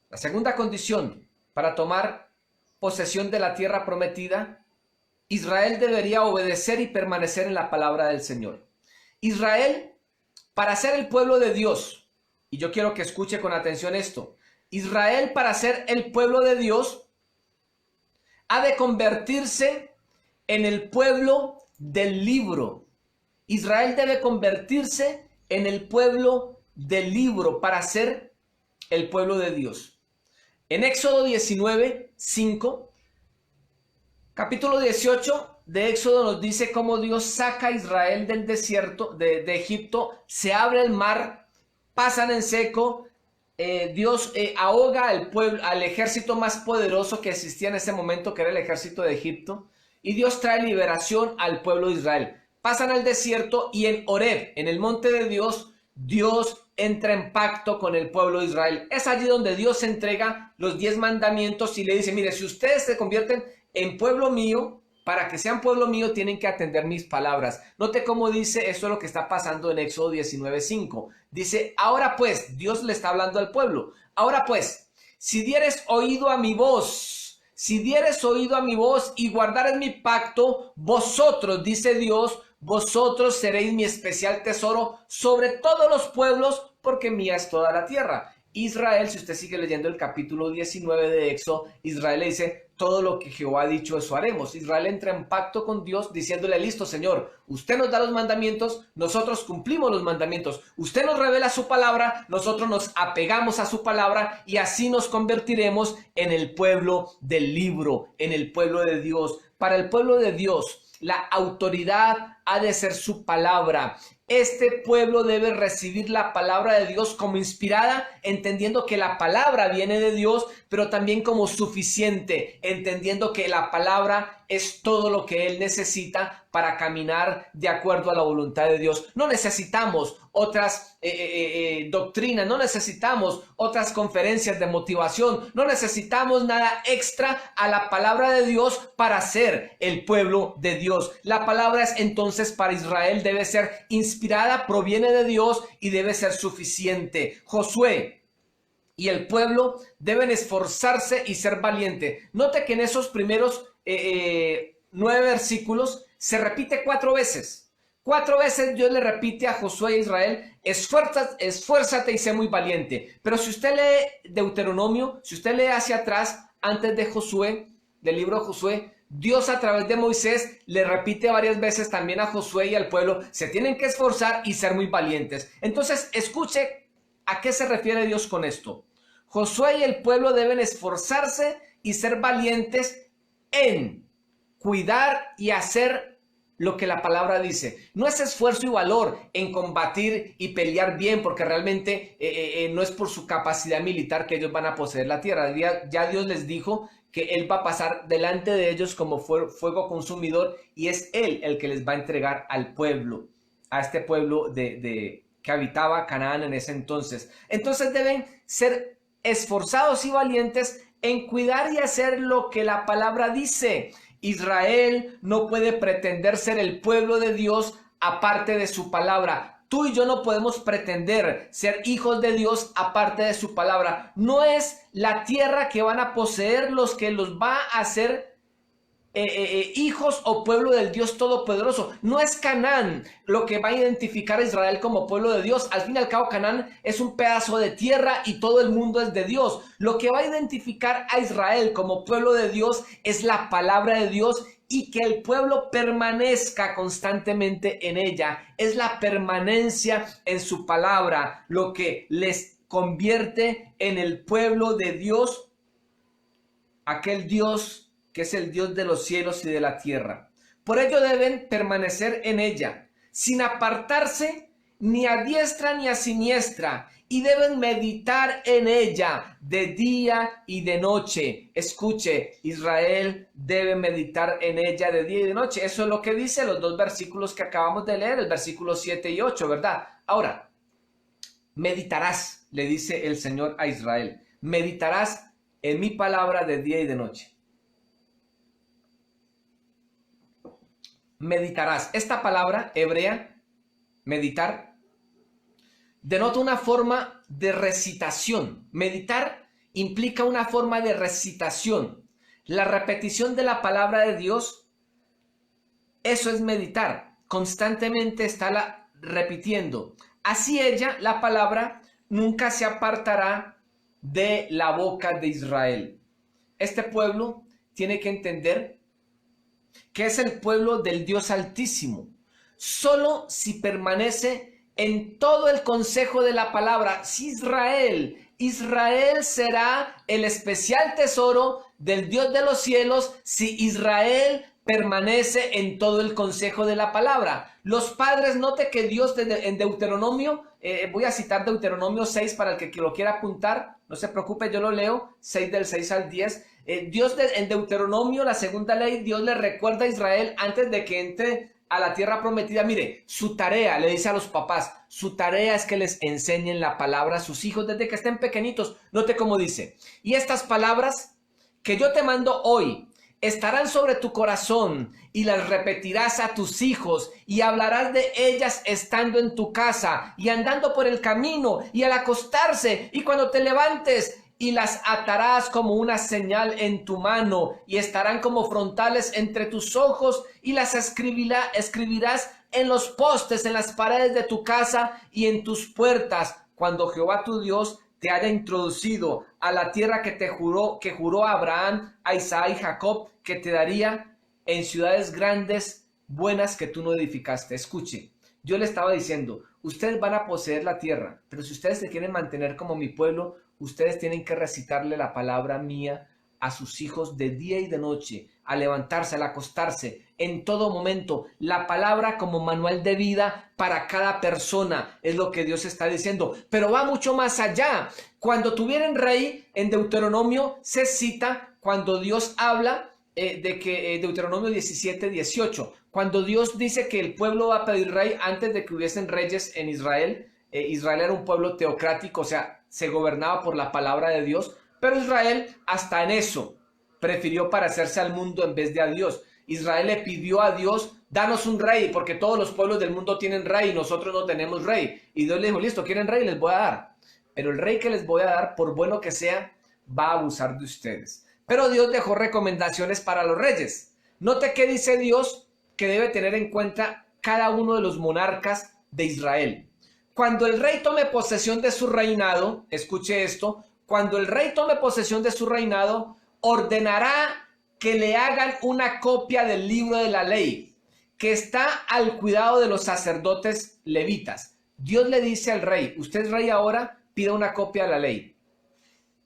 A: La segunda condición para tomar posesión de la tierra prometida: Israel debería obedecer y permanecer en la palabra del Señor. Israel, para ser el pueblo de Dios, y yo quiero que escuche con atención esto, Israel, para ser el pueblo de Dios, ha de convertirse en el pueblo del libro. Israel debe convertirse en el pueblo del libro para ser el pueblo de Dios. En Éxodo 19, 5, capítulo 18 de Éxodo nos dice cómo Dios saca a Israel del desierto de Egipto, se abre el mar, pasan en seco. Dios ahoga al pueblo, al ejército más poderoso que existía en ese momento, que era el ejército de Egipto, y Dios trae liberación al pueblo de Israel. Pasan al desierto y en Horeb, en el monte de Dios, Dios entra en pacto con el pueblo de Israel. Es allí donde Dios entrega los 10 mandamientos y le dice: mire, si ustedes se convierten en pueblo mío, para que sean pueblo mío tienen que atender mis palabras. Note cómo dice, esto es lo que está pasando en Éxodo 19:5. Dice, ahora pues, Dios le está hablando al pueblo. Ahora pues, si dieres oído a mi voz, y guardares mi pacto, vosotros, dice Dios, vosotros seréis mi especial tesoro sobre todos los pueblos, porque mía es toda la tierra. Israel, si usted sigue leyendo el capítulo 19 de Éxodo, Israel le dice, todo lo que Jehová ha dicho, eso haremos. Israel entra en pacto con Dios diciéndole, listo, Señor, usted nos da los mandamientos, nosotros cumplimos los mandamientos. Usted nos revela su palabra, nosotros nos apegamos a su palabra y así nos convertiremos en el pueblo del libro, en el pueblo de Dios. Para el pueblo de Dios, la autoridad ha de ser su palabra. Este pueblo debe recibir la palabra de Dios como inspirada, entendiendo que la palabra viene de Dios, pero también como suficiente, entendiendo que la palabra es todo lo que él necesita para caminar de acuerdo a la voluntad de Dios. No necesitamos otras doctrinas, no necesitamos otras conferencias de motivación, no necesitamos nada extra a la palabra de Dios para ser el pueblo de Dios. La palabra es entonces para Israel debe ser inspirada, proviene de Dios y debe ser suficiente. Josué y el pueblo deben esforzarse y ser valiente. Note que en esos primeros 9 versículos se repite 4 veces. 4 veces Dios le repite a Josué e Israel, esfuérzate y sé muy valiente. Pero si usted lee Deuteronomio, si usted lee hacia atrás, antes de Josué, del libro de Josué, Dios a través de Moisés le repite varias veces también a Josué y al pueblo, se tienen que esforzar y ser muy valientes. Entonces, escuche a qué se refiere Dios con esto. Josué y el pueblo deben esforzarse y ser valientes en cuidar y hacer lo que la palabra dice. No es esfuerzo y valor en combatir y pelear bien, porque realmente no es por su capacidad militar que ellos van a poseer la tierra. Ya Dios les dijo que Él va a pasar delante de ellos como fuego consumidor, y es Él el que les va a entregar al pueblo, a este pueblo que habitaba Canaán en ese entonces. Entonces deben ser esforzados y valientes en cuidar y hacer lo que la palabra dice. Israel no puede pretender ser el pueblo de Dios aparte de su palabra. Tú y yo no podemos pretender ser hijos de Dios aparte de su palabra. No es la tierra que van a poseer los que los va a hacer hijos o pueblo del Dios Todopoderoso. No es Canaán lo que va a identificar a Israel como pueblo de Dios. Al fin y al cabo, Canaán es un pedazo de tierra y todo el mundo es de Dios. Lo que va a identificar a Israel como pueblo de Dios es la palabra de Dios, y que el pueblo permanezca constantemente en ella. Es la permanencia en su palabra lo que les convierte en el pueblo de Dios, aquel Dios que es el Dios de los cielos y de la tierra. Por ello deben permanecer en ella, sin apartarse ni a diestra ni a siniestra, y deben meditar en ella de día y de noche. Escuche, Israel debe meditar en ella de día y de noche. Eso es lo que dice los dos versículos que acabamos de leer, el versículo 7 y 8, ¿verdad? Ahora, meditarás, le dice el Señor a Israel, meditarás en mi palabra de día y de noche. Meditarás. Esta palabra hebrea, meditar, denota una forma de recitación. Meditar implica una forma de recitación. La repetición de la palabra de Dios, eso es meditar. Constantemente está repitiendo. Así ella, la palabra, nunca se apartará de la boca de Israel. Este pueblo tiene que entender que es el pueblo del Dios Altísimo. Solo si permanece en todo el consejo de la palabra, si Israel será el especial tesoro del Dios de los cielos, si Israel permanece en todo el consejo de la palabra. Los padres, note que Dios en Deuteronomio, voy a citar Deuteronomio 6 para el que lo quiera apuntar, no se preocupe, yo lo leo, 6 del 6 al 10. Dios en Deuteronomio, la segunda ley, Dios le recuerda a Israel antes de que entre a la tierra prometida. Mire, su tarea, le dice a los papás, su tarea es que les enseñen la palabra a sus hijos desde que estén pequeñitos. Note cómo dice, y estas palabras que yo te mando hoy estarán sobre tu corazón, y las repetirás a tus hijos, y hablarás de ellas estando en tu casa y andando por el camino y al acostarse y cuando te levantes, y las atarás como una señal en tu mano, y estarán como frontales entre tus ojos, y las escribirás en los postes, en las paredes de tu casa y en tus puertas, cuando Jehová tu Dios te haya introducido a la tierra que juró a Abraham, a Isaac y Jacob, que te daría, en ciudades grandes, buenas que tú no edificaste. Escuche, yo le estaba diciendo, ustedes van a poseer la tierra, pero si ustedes se quieren mantener como mi pueblo, ustedes tienen que recitarle la palabra mía a sus hijos de día y de noche, al levantarse, al acostarse, en todo momento. La palabra como manual de vida para cada persona es lo que Dios está diciendo. Pero va mucho más allá. Cuando tuvieran rey, en Deuteronomio se cita cuando Dios habla de que Deuteronomio 17, 18, cuando Dios dice que el pueblo va a pedir rey antes de que hubiesen reyes en Israel. Israel era un pueblo teocrático, o sea, se gobernaba por la palabra de Dios, pero Israel hasta en eso prefirió parecerse al mundo en vez de a Dios. Israel le pidió a Dios, danos un rey, porque todos los pueblos del mundo tienen rey y nosotros no tenemos rey. Y Dios le dijo, listo, ¿quieren rey? Les voy a dar. Pero el rey que les voy a dar, por bueno que sea, va a abusar de ustedes. Pero Dios dejó recomendaciones para los reyes. Note que dice Dios que debe tener en cuenta cada uno de los monarcas de Israel. Cuando el rey tome posesión de su reinado, escuche esto, cuando el rey tome posesión de su reinado, ordenará que le hagan una copia del libro de la ley, que está al cuidado de los sacerdotes levitas. Dios le dice al rey, usted es rey ahora, pida una copia de la ley.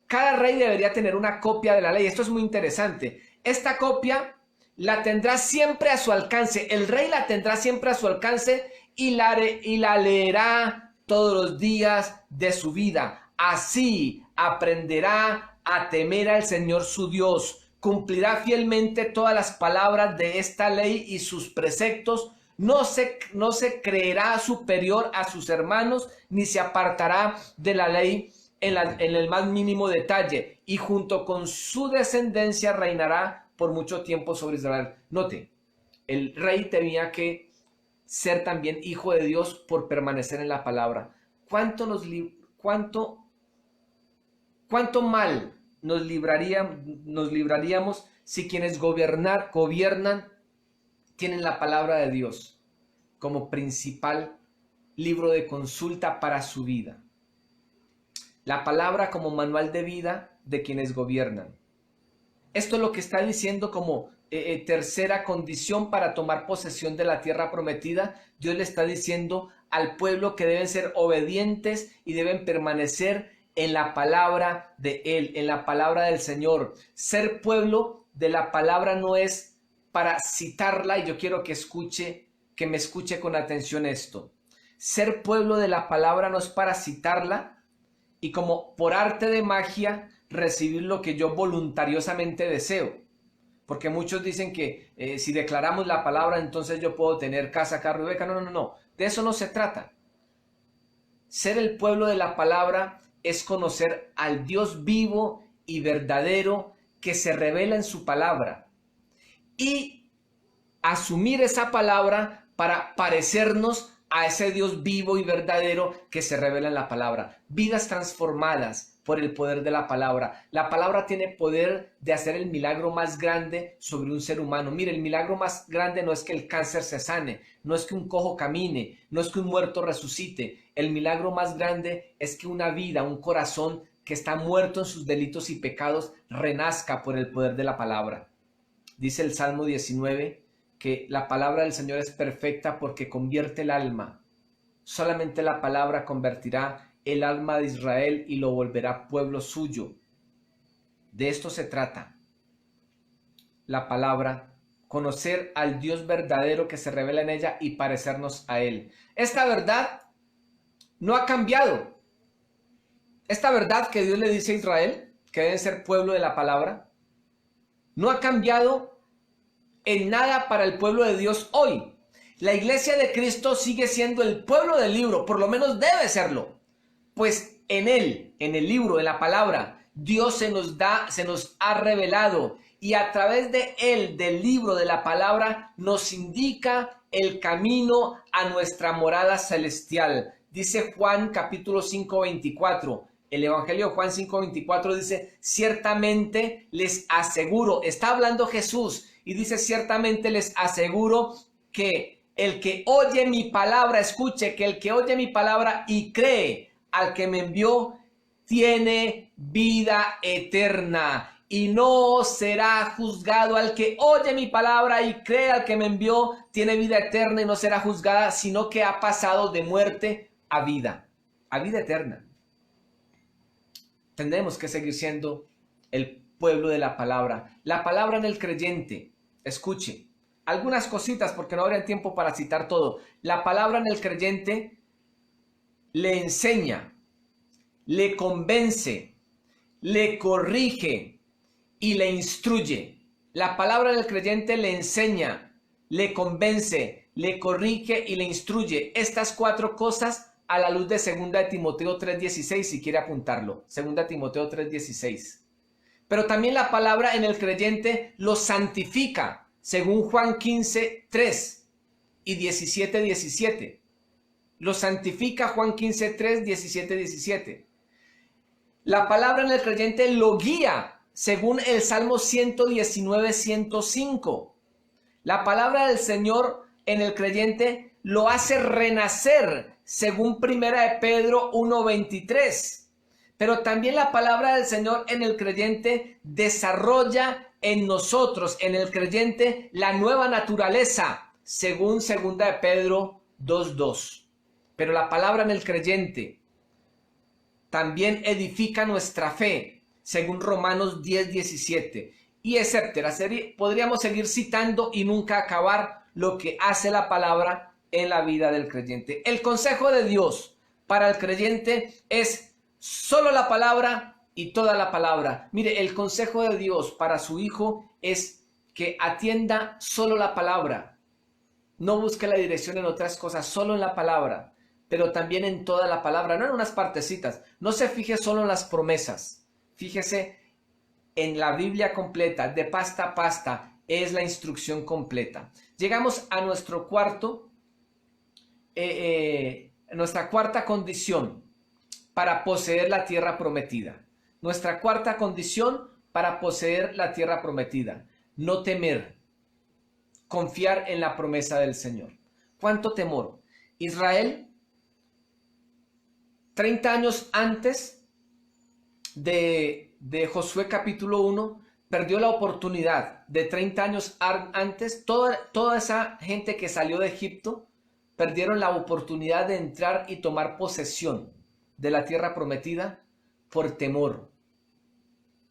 A: Cada rey debería tener una copia de la ley. Esto es muy interesante. Esta copia la tendrá siempre a su alcance. El rey la tendrá siempre a su alcance y la leerá todos los días de su vida. Así aprenderá a temer al Señor su Dios. Cumplirá fielmente todas las palabras de esta ley y sus preceptos. No se creerá superior a sus hermanos, ni se apartará de la ley en el más mínimo detalle, y junto con su descendencia reinará por mucho tiempo sobre Israel. Note, el rey tenía que ser también hijo de Dios por permanecer en la palabra. ¿Cuánto mal nos libraríamos si quienes gobiernan tienen la palabra de Dios como principal libro de consulta para su vida? La palabra como manual de vida de quienes gobiernan. Esto es lo que está diciendo como tercera condición para tomar posesión de la tierra prometida. Dios le está diciendo al pueblo que deben ser obedientes y deben permanecer en la palabra de Él, en la palabra del Señor. Ser pueblo de la palabra no es para citarla, y yo quiero que me escuche con atención esto. Ser pueblo de la palabra no es para citarla y como por arte de magia recibir lo que yo voluntariosamente deseo. Porque muchos dicen que si declaramos la palabra, entonces yo puedo tener casa, carro y beca. No. De eso no se trata. Ser el pueblo de la palabra es conocer al Dios vivo y verdadero que se revela en su palabra. Y asumir esa palabra para parecernos a ese Dios vivo y verdadero que se revela en la palabra. Vidas transformadas por el poder de la palabra. La palabra tiene poder de hacer el milagro más grande sobre un ser humano. Mire, el milagro más grande no es que el cáncer se sane, no es que un cojo camine, no es que un muerto resucite. El milagro más grande es que una vida, un corazón que está muerto en sus delitos y pecados, renazca por el poder de la palabra. Dice el Salmo 19 que la palabra del Señor es perfecta porque convierte el alma. Solamente la palabra convertirá el alma de Israel y lo volverá pueblo suyo. De esto se trata. La palabra, conocer al Dios verdadero que se revela en ella y parecernos a Él. Esta verdad no ha cambiado. Esta verdad que Dios le dice a Israel, que deben ser pueblo de la palabra, no ha cambiado en nada para el pueblo de Dios hoy. La iglesia de Cristo sigue siendo el pueblo del libro, por lo menos debe serlo. Pues en él, en el libro, en la palabra, Dios se nos ha revelado, y a través de él, del libro, de la palabra, nos indica el camino a nuestra morada celestial. Dice Juan capítulo 5:24. El Evangelio de Juan 5:24 dice, ciertamente les aseguro, está hablando Jesús, y dice, ciertamente les aseguro que el que oye mi palabra, escuche, que el que oye mi palabra y cree al que me envió, tiene vida eterna y no será juzgado. Al que oye mi palabra y cree al que me envió, tiene vida eterna y no será juzgada, sino que ha pasado de muerte a vida eterna. Tendremos que seguir siendo el pueblo de la palabra. La palabra en el creyente. Escuche, algunas cositas porque no habría tiempo para citar todo. La palabra en el creyente le enseña, le convence, le corrige y le instruye. La palabra en el creyente le enseña, le convence, le corrige y le instruye. Estas cuatro cosas a la luz de 2 Timoteo 3:16, si quiere apuntarlo. 2 Timoteo 3:16. Pero también la palabra en el creyente lo santifica, según Juan 15:3 y 17:17. Lo santifica Juan 15:3, 17:17. La palabra en el creyente lo guía, según el Salmo 119:105. La palabra del Señor en el creyente lo hace renacer, según 1 Pedro 1:23. Pero también la palabra del Señor en el creyente desarrolla en nosotros, en el creyente, la nueva naturaleza, según 2 de Pedro 2:2. Pero la palabra en el creyente también edifica nuestra fe, según Romanos 10:17, y etcétera. Podríamos seguir citando y nunca acabar lo que hace la palabra en la vida del creyente. El consejo de Dios para el creyente es solo la palabra y toda la palabra. Mire, el consejo de Dios para su hijo es que atienda solo la palabra. No busque la dirección en otras cosas, solo en la palabra, pero también en toda la palabra, no en unas partecitas. No se fije solo en las promesas, fíjese en la Biblia completa, de pasta a pasta, es la instrucción completa. Llegamos a nuestra cuarta condición para poseer la tierra prometida. Nuestra cuarta condición para poseer la tierra prometida: no temer, confiar en la promesa del Señor. ¿Cuánto temor? Israel, 30 años antes de Josué capítulo 1, perdió la oportunidad de 30 años antes. Toda esa gente que salió de Egipto perdieron la oportunidad de entrar y tomar posesión de la tierra prometida por temor,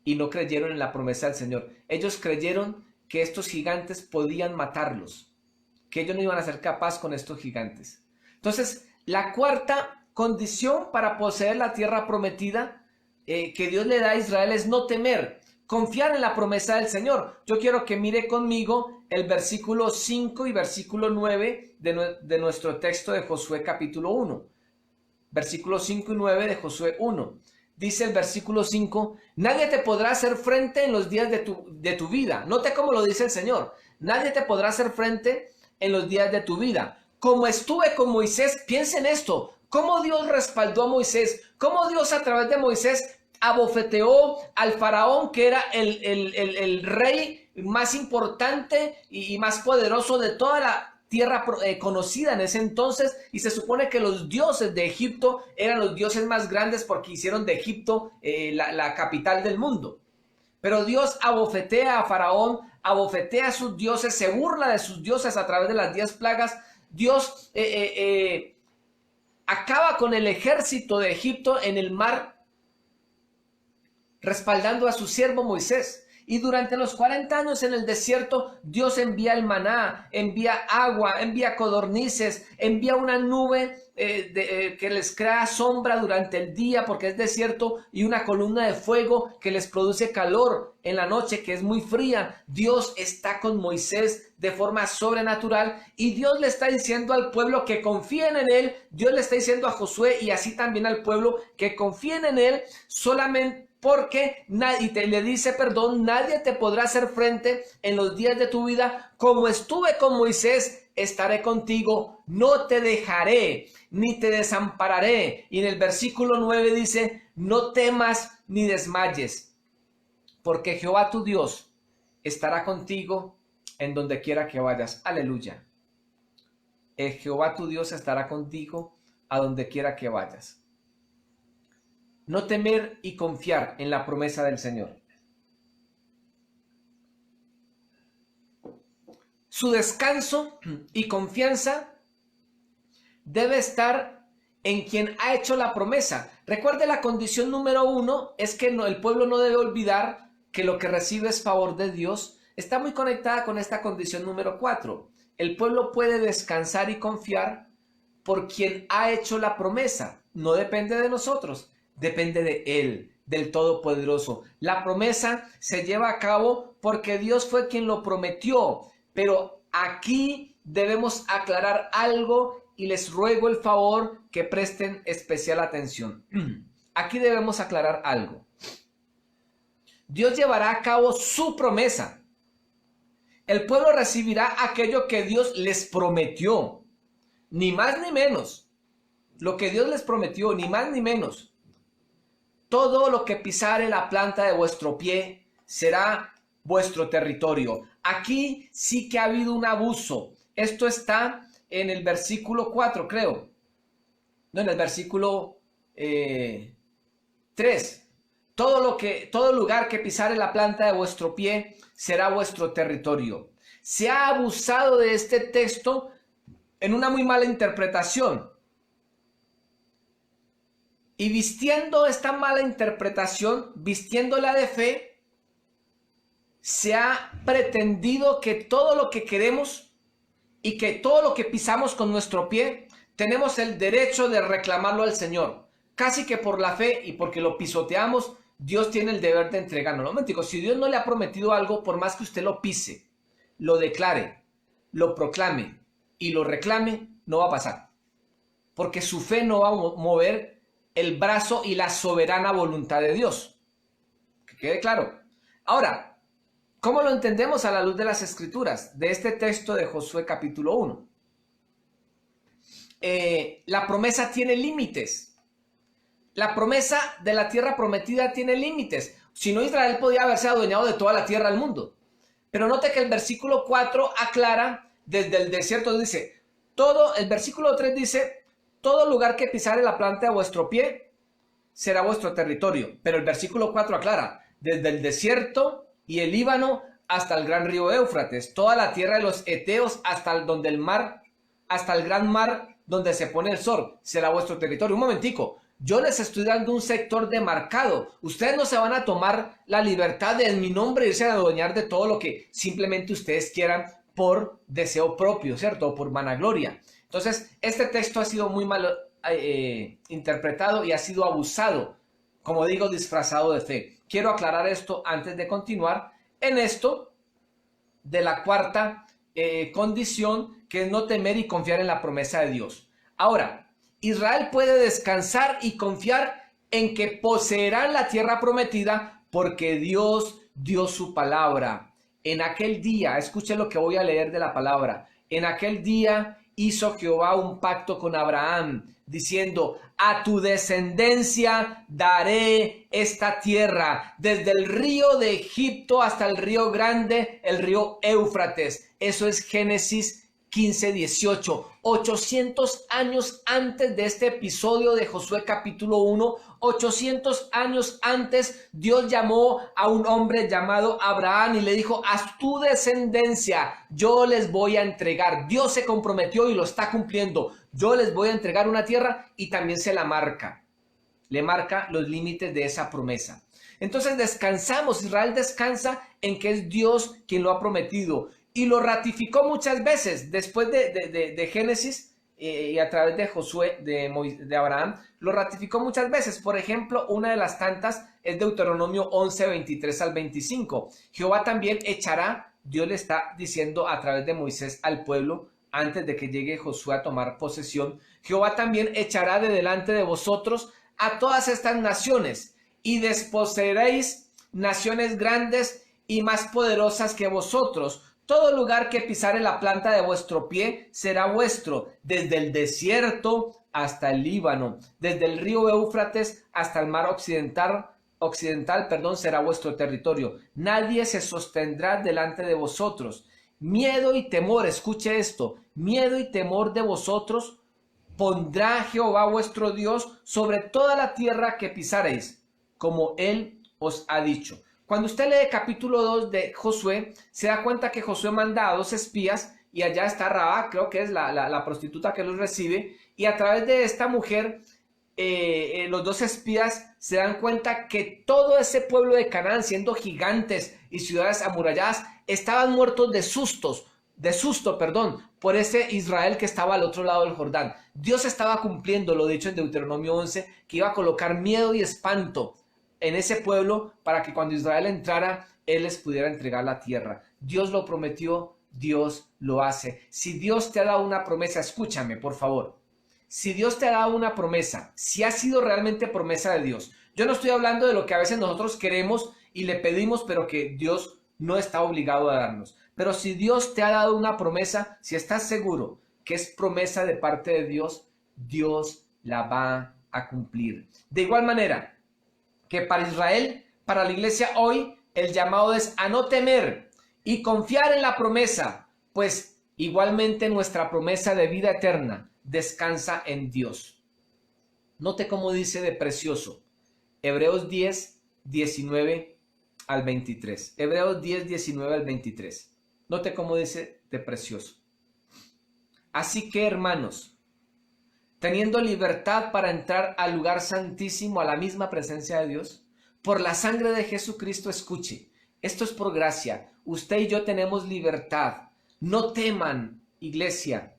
A: y no creyeron en la promesa del Señor. Ellos creyeron que estos gigantes podían matarlos, que ellos no iban a ser capaces con estos gigantes. Entonces, la cuarta condición para poseer la tierra prometida que Dios le da a Israel es no temer, confiar en la promesa del Señor. Yo quiero que mire conmigo el versículo 5 y versículo 9 de nuestro texto de Josué capítulo 1. Versículos 5 y 9 de Josué 1. Dice el versículo 5: nadie te podrá hacer frente en los días de tu vida. Note cómo lo dice el Señor. Nadie te podrá hacer frente en los días de tu vida. Como estuve con Moisés, piensa en esto. Cómo Dios respaldó a Moisés. Cómo Dios a través de Moisés abofeteó al faraón, que era el rey más importante y más poderoso de toda la tierra conocida en ese entonces, y se supone que los dioses de Egipto eran los dioses más grandes porque hicieron de Egipto la capital del mundo. Pero Dios abofetea a Faraón, abofetea a sus dioses, se burla de sus dioses a través de las 10 plagas. Dios acaba con el ejército de Egipto en el mar, respaldando a su siervo Moisés. Y durante los 40 años en el desierto, Dios envía el maná, envía agua, envía codornices, envía una nube que les crea sombra durante el día porque es desierto, y una columna de fuego que les produce calor en la noche, que es muy fría. Dios está con Moisés de forma sobrenatural, y Dios le está diciendo al pueblo que confíen en él. Dios le está diciendo a Josué y así también al pueblo que confíen en él, solamente porque nadie te podrá hacer frente en los días de tu vida. Como estuve con Moisés, estaré contigo, no te dejaré ni te desampararé. Y en el versículo 9 dice: no temas ni desmayes, porque Jehová tu Dios estará contigo en donde quiera que vayas. Aleluya. Jehová tu Dios estará contigo a donde quiera que vayas. No temer y confiar en la promesa del Señor. Su descanso y confianza debe estar en quien ha hecho la promesa. Recuerde, la condición número 1 es que el pueblo no debe olvidar que lo que recibe es favor de Dios. Está muy conectada con esta condición número 4. El pueblo puede descansar y confiar por quien ha hecho la promesa. No depende de nosotros. Depende de Él, del Todopoderoso. La promesa se lleva a cabo porque Dios fue quien lo prometió. Pero aquí debemos aclarar algo y les ruego el favor que presten especial atención. Aquí debemos aclarar algo. Dios llevará a cabo su promesa. El pueblo recibirá aquello que Dios les prometió. Ni más ni menos. Lo que Dios les prometió, ni más ni menos. Todo lo que pisare la planta de vuestro pie será vuestro territorio. Aquí sí que ha habido un abuso. Esto está en el versículo 4, creo. No, en el versículo 3. todo lugar que pisare la planta de vuestro pie será vuestro territorio. Se ha abusado de este texto en una muy mala interpretación. Y vistiendo esta mala interpretación, vistiéndola de fe, se ha pretendido que todo lo que queremos y que todo lo que pisamos con nuestro pie, tenemos el derecho de reclamarlo al Señor. Casi que por la fe y porque lo pisoteamos, Dios tiene el deber de entregarnos. No, mentira, si Dios no le ha prometido algo, por más que usted lo pise, lo declare, lo proclame y lo reclame, no va a pasar. Porque su fe no va a mover el brazo y la soberana voluntad de Dios. Que quede claro. Ahora, ¿cómo lo entendemos a la luz de las Escrituras? De este texto de Josué capítulo 1. La promesa tiene límites. La promesa de la tierra prometida tiene límites. Si no, Israel podía haberse adueñado de toda la tierra del mundo. Pero note que el versículo 4 aclara desde el desierto, dice, el versículo 3 dice, todo lugar que pisare la planta de vuestro pie será vuestro territorio. Pero el versículo 4 aclara, desde el desierto y el Líbano hasta el gran río Éufrates, toda la tierra de los Eteos hasta el gran mar donde se pone el sol, será vuestro territorio. Un momentico, yo les estoy dando un sector demarcado. Ustedes no se van a tomar la libertad de en mi nombre irse a adueñar de todo lo que simplemente ustedes quieran por deseo propio, ¿cierto? O por vanagloria. Entonces, este texto ha sido muy mal interpretado y ha sido abusado, como digo, disfrazado de fe. Quiero aclarar esto antes de continuar en esto de la cuarta condición, que es no temer y confiar en la promesa de Dios. Ahora, Israel puede descansar y confiar en que poseerán la tierra prometida porque Dios dio su palabra. En aquel día, escuchen lo que voy a leer de la palabra, en aquel día hizo Jehová un pacto con Abraham, diciendo, a tu descendencia daré esta tierra, desde el río de Egipto hasta el río grande, el río Éufrates. Eso es Génesis 15:18. 800 años antes de este episodio de Josué capítulo 1, 800 años antes, Dios llamó a un hombre llamado Abraham y le dijo, a tu descendencia yo les voy a entregar. Dios se comprometió y lo está cumpliendo. Yo les voy a entregar una tierra y también se la marca. Le marca los límites de esa promesa. Entonces descansamos, Israel descansa en que es Dios quien lo ha prometido. Y lo ratificó muchas veces después de Génesis y a través de Josué, de Abraham, lo ratificó muchas veces. Por ejemplo, una de las tantas es Deuteronomio 11, 23 al 25. Jehová también echará, Dios le está diciendo a través de Moisés al pueblo, antes de que llegue Josué a tomar posesión, Jehová también echará de delante de vosotros a todas estas naciones y desposeeréis naciones grandes y más poderosas que vosotros. Todo lugar que pisare la planta de vuestro pie será vuestro, desde el desierto hasta el Líbano, desde el río Éufrates hasta el mar occidental, será vuestro territorio. Nadie se sostendrá delante de vosotros. Miedo y temor, escuche esto, miedo y temor de vosotros pondrá Jehová vuestro Dios sobre toda la tierra que pisareis, como él os ha dicho. Cuando usted lee capítulo 2 de Josué, se da cuenta que Josué manda a 2 espías y allá está Rabá, creo que es la prostituta que los recibe, y a través de esta mujer, los 2 espías se dan cuenta que todo ese pueblo de Canaán, siendo gigantes y ciudades amuralladas, estaban muertos de susto, por ese Israel que estaba al otro lado del Jordán. Dios estaba cumpliendo lo dicho en Deuteronomio 11, que iba a colocar miedo y espanto en ese pueblo para que cuando Israel entrara, él les pudiera entregar la tierra. Dios lo prometió, Dios lo hace. Si Dios te ha dado una promesa, escúchame, por favor. Si Dios te ha dado una promesa, si ha sido realmente promesa de Dios. Yo no estoy hablando de lo que a veces nosotros queremos y le pedimos, pero que Dios no está obligado a darnos. Pero si Dios te ha dado una promesa, si estás seguro que es promesa de parte de Dios, Dios la va a cumplir. De igual manera que para Israel, para la iglesia hoy, el llamado es a no temer y confiar en la promesa, pues igualmente nuestra promesa de vida eterna descansa en Dios. Note cómo dice de precioso. Hebreos 10, 19 al 23. Hebreos 10, 19 al 23. Note cómo dice de precioso. Así que, hermanos, teniendo libertad para entrar al lugar santísimo, a la misma presencia de Dios, por la sangre de Jesucristo, escuche, esto es por gracia. Usted y yo tenemos libertad. No teman, iglesia.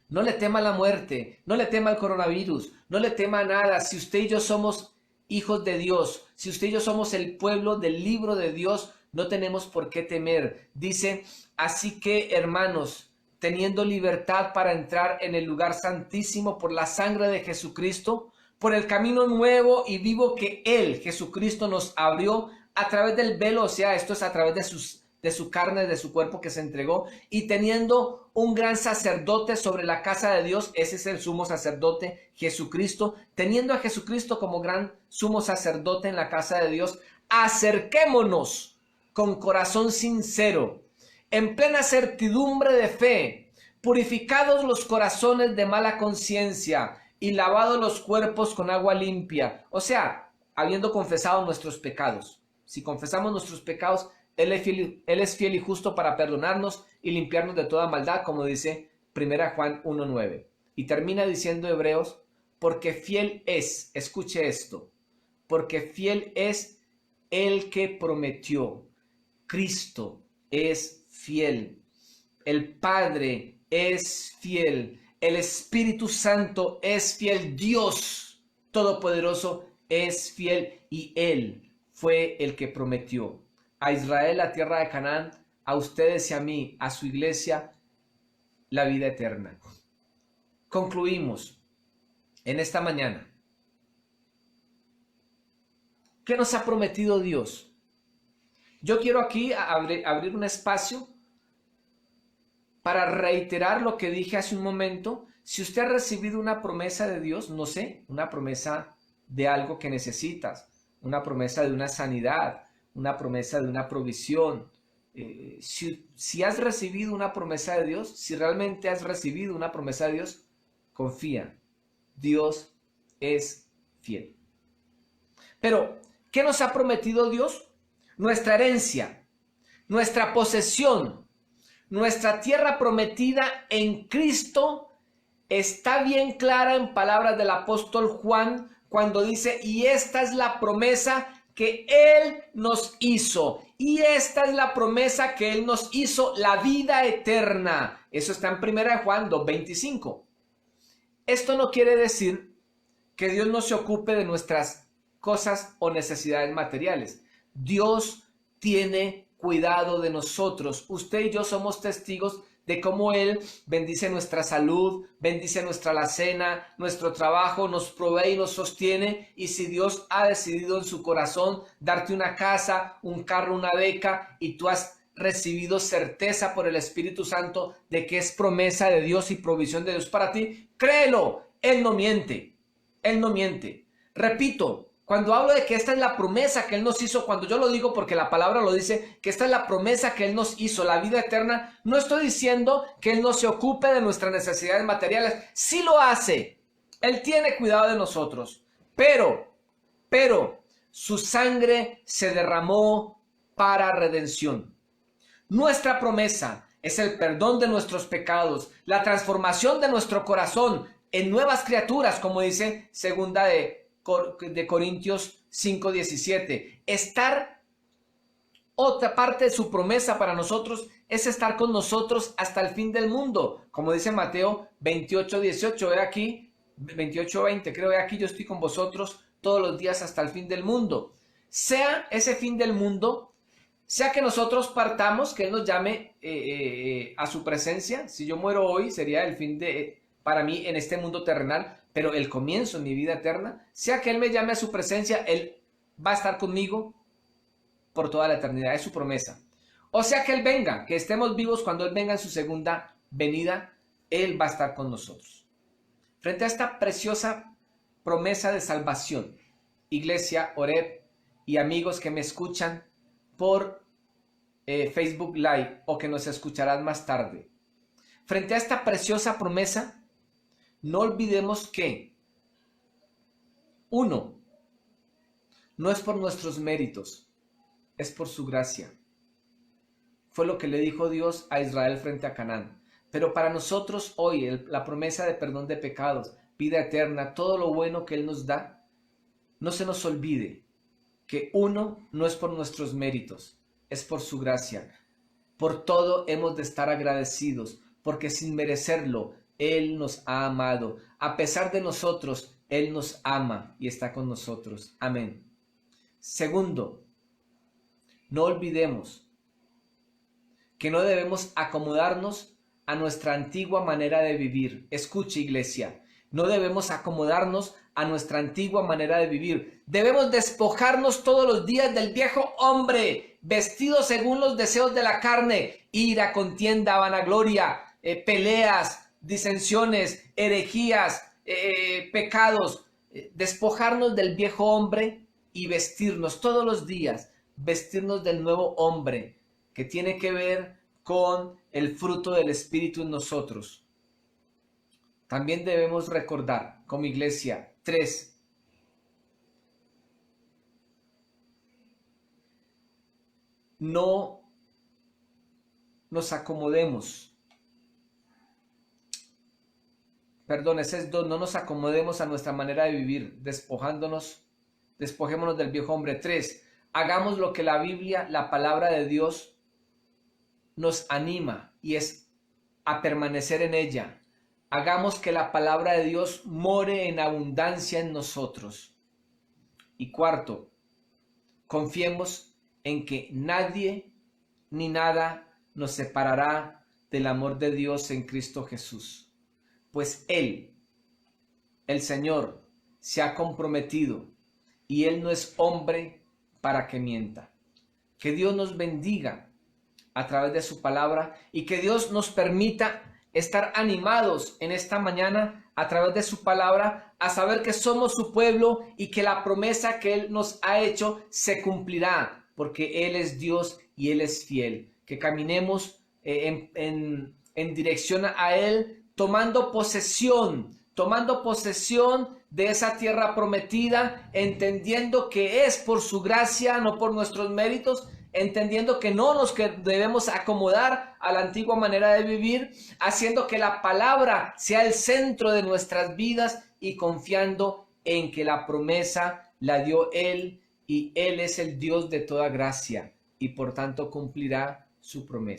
A: No le tema la muerte, no le tema el coronavirus, no le tema nada. Si usted y yo somos hijos de Dios, si usted y yo somos el pueblo del libro de Dios, no tenemos por qué temer. Dice, así que, hermanos, teniendo libertad para entrar en el lugar santísimo por la sangre de Jesucristo, por el camino nuevo y vivo que Él, Jesucristo, nos abrió a través del velo, o sea, esto es a través de su carne, de su cuerpo que se entregó, y teniendo un gran sacerdote sobre la casa de Dios, ese es el sumo sacerdote, Jesucristo, teniendo a Jesucristo como gran sumo sacerdote en la casa de Dios, acerquémonos con corazón sincero, en plena certidumbre de fe, purificados los corazones de mala conciencia y lavados los cuerpos con agua limpia, o sea, habiendo confesado nuestros pecados. Si confesamos nuestros pecados, Él es fiel y justo para perdonarnos y limpiarnos de toda maldad, como dice 1 Juan 1:9. Y termina diciendo Hebreos, porque fiel es, escuche esto, porque fiel es el que prometió. Cristo es fiel. El Padre es fiel. El Espíritu Santo es fiel. Dios Todopoderoso es fiel y Él fue el que prometió a Israel la tierra de Canaán, a ustedes y a mí, a su iglesia, la vida eterna. Concluimos en esta mañana. ¿Qué nos ha prometido Dios? Yo quiero aquí abrir un espacio para reiterar lo que dije hace un momento. Si usted ha recibido una promesa de Dios, no sé, una promesa de algo que necesitas, una promesa de una sanidad, una promesa de una provisión. Si has recibido una promesa de Dios, si realmente has recibido una promesa de Dios, confía. Dios es fiel. Pero, ¿qué nos ha prometido Dios? Nuestra herencia, nuestra posesión, nuestra tierra prometida en Cristo está bien clara en palabras del apóstol Juan cuando dice, y esta es la promesa que Él nos hizo. Y esta es la promesa que Él nos hizo, la vida eterna. Eso está en 1 Juan 2:25. Esto no quiere decir que Dios no se ocupe de nuestras cosas o necesidades materiales. Dios tiene cuidado de nosotros. Usted y yo somos testigos de cómo Él bendice nuestra salud, bendice nuestra alacena, nuestro trabajo, nos provee y nos sostiene. Y si Dios ha decidido en su corazón darte una casa, un carro, una beca, y tú has recibido certeza por el Espíritu Santo de que es promesa de Dios y provisión de Dios para ti, créelo, Él no miente, Él no miente. Repito, cuando hablo de que esta es la promesa que Él nos hizo, cuando yo lo digo porque la palabra lo dice, que esta es la promesa que Él nos hizo, la vida eterna, no estoy diciendo que Él no se ocupe de nuestras necesidades materiales. Sí lo hace. Él tiene cuidado de nosotros. Pero, su sangre se derramó para redención. Nuestra promesa es el perdón de nuestros pecados, la transformación de nuestro corazón en nuevas criaturas, como dice segunda de Corintios 5:17. Otra parte de su promesa para nosotros es estar con nosotros hasta el fin del mundo, como dice Mateo 28:18. Ve aquí, 28:20, creo, ve aquí, yo estoy con vosotros todos los días hasta el fin del mundo. Sea ese fin del mundo, sea que nosotros partamos, que Él nos llame a su presencia. Si yo muero hoy, sería el fin para mí en este mundo terrenal, pero el comienzo en mi vida eterna. Sea que Él me llame a su presencia, Él va a estar conmigo por toda la eternidad, es su promesa. O sea que Él venga, que estemos vivos cuando Él venga en su segunda venida, Él va a estar con nosotros. Frente a esta preciosa promesa de salvación, Iglesia Oreb y amigos que me escuchan por Facebook Live o que nos escucharán más tarde, frente a esta preciosa promesa, no olvidemos que, 1, no es por nuestros méritos, es por su gracia. Fue lo que le dijo Dios a Israel frente a Canaán. Pero para nosotros hoy, la promesa de perdón de pecados, vida eterna, todo lo bueno que Él nos da, no se nos olvide que uno, no es por nuestros méritos, es por su gracia. Por todo hemos de estar agradecidos, porque sin merecerlo, Él nos ha amado. A pesar de nosotros, Él nos ama y está con nosotros. Amén. Segundo, no olvidemos que no debemos acomodarnos a nuestra antigua manera de vivir. Escuche, iglesia, no debemos acomodarnos a nuestra antigua manera de vivir. Debemos despojarnos todos los días del viejo hombre, vestido según los deseos de la carne, ira, contienda, vanagloria, peleas, disensiones, herejías, pecados. Despojarnos del viejo hombre y vestirnos todos los días, vestirnos del nuevo hombre, que tiene que ver con el fruto del Espíritu en nosotros. También debemos recordar como iglesia, 3, no nos acomodemos. Perdón, ese es 2, no nos acomodemos a nuestra manera de vivir, despojémonos del viejo hombre. 3, hagamos lo que la Biblia, la palabra de Dios, nos anima, y es a permanecer en ella. Hagamos que la palabra de Dios more en abundancia en nosotros. Y 4, confiemos en que nadie ni nada nos separará del amor de Dios en Cristo Jesús. Pues Él, el Señor, se ha comprometido y Él no es hombre para que mienta. Que Dios nos bendiga a través de su palabra y que Dios nos permita estar animados en esta mañana a través de su palabra, a saber que somos su pueblo y que la promesa que Él nos ha hecho se cumplirá, porque Él es Dios y Él es fiel. Que caminemos en dirección a Él, tomando posesión de esa tierra prometida, entendiendo que es por su gracia, no por nuestros méritos, entendiendo que no nos debemos acomodar a la antigua manera de vivir, haciendo que la palabra sea el centro de nuestras vidas y confiando en que la promesa la dio Él y Él es el Dios de toda gracia y por tanto cumplirá su promesa.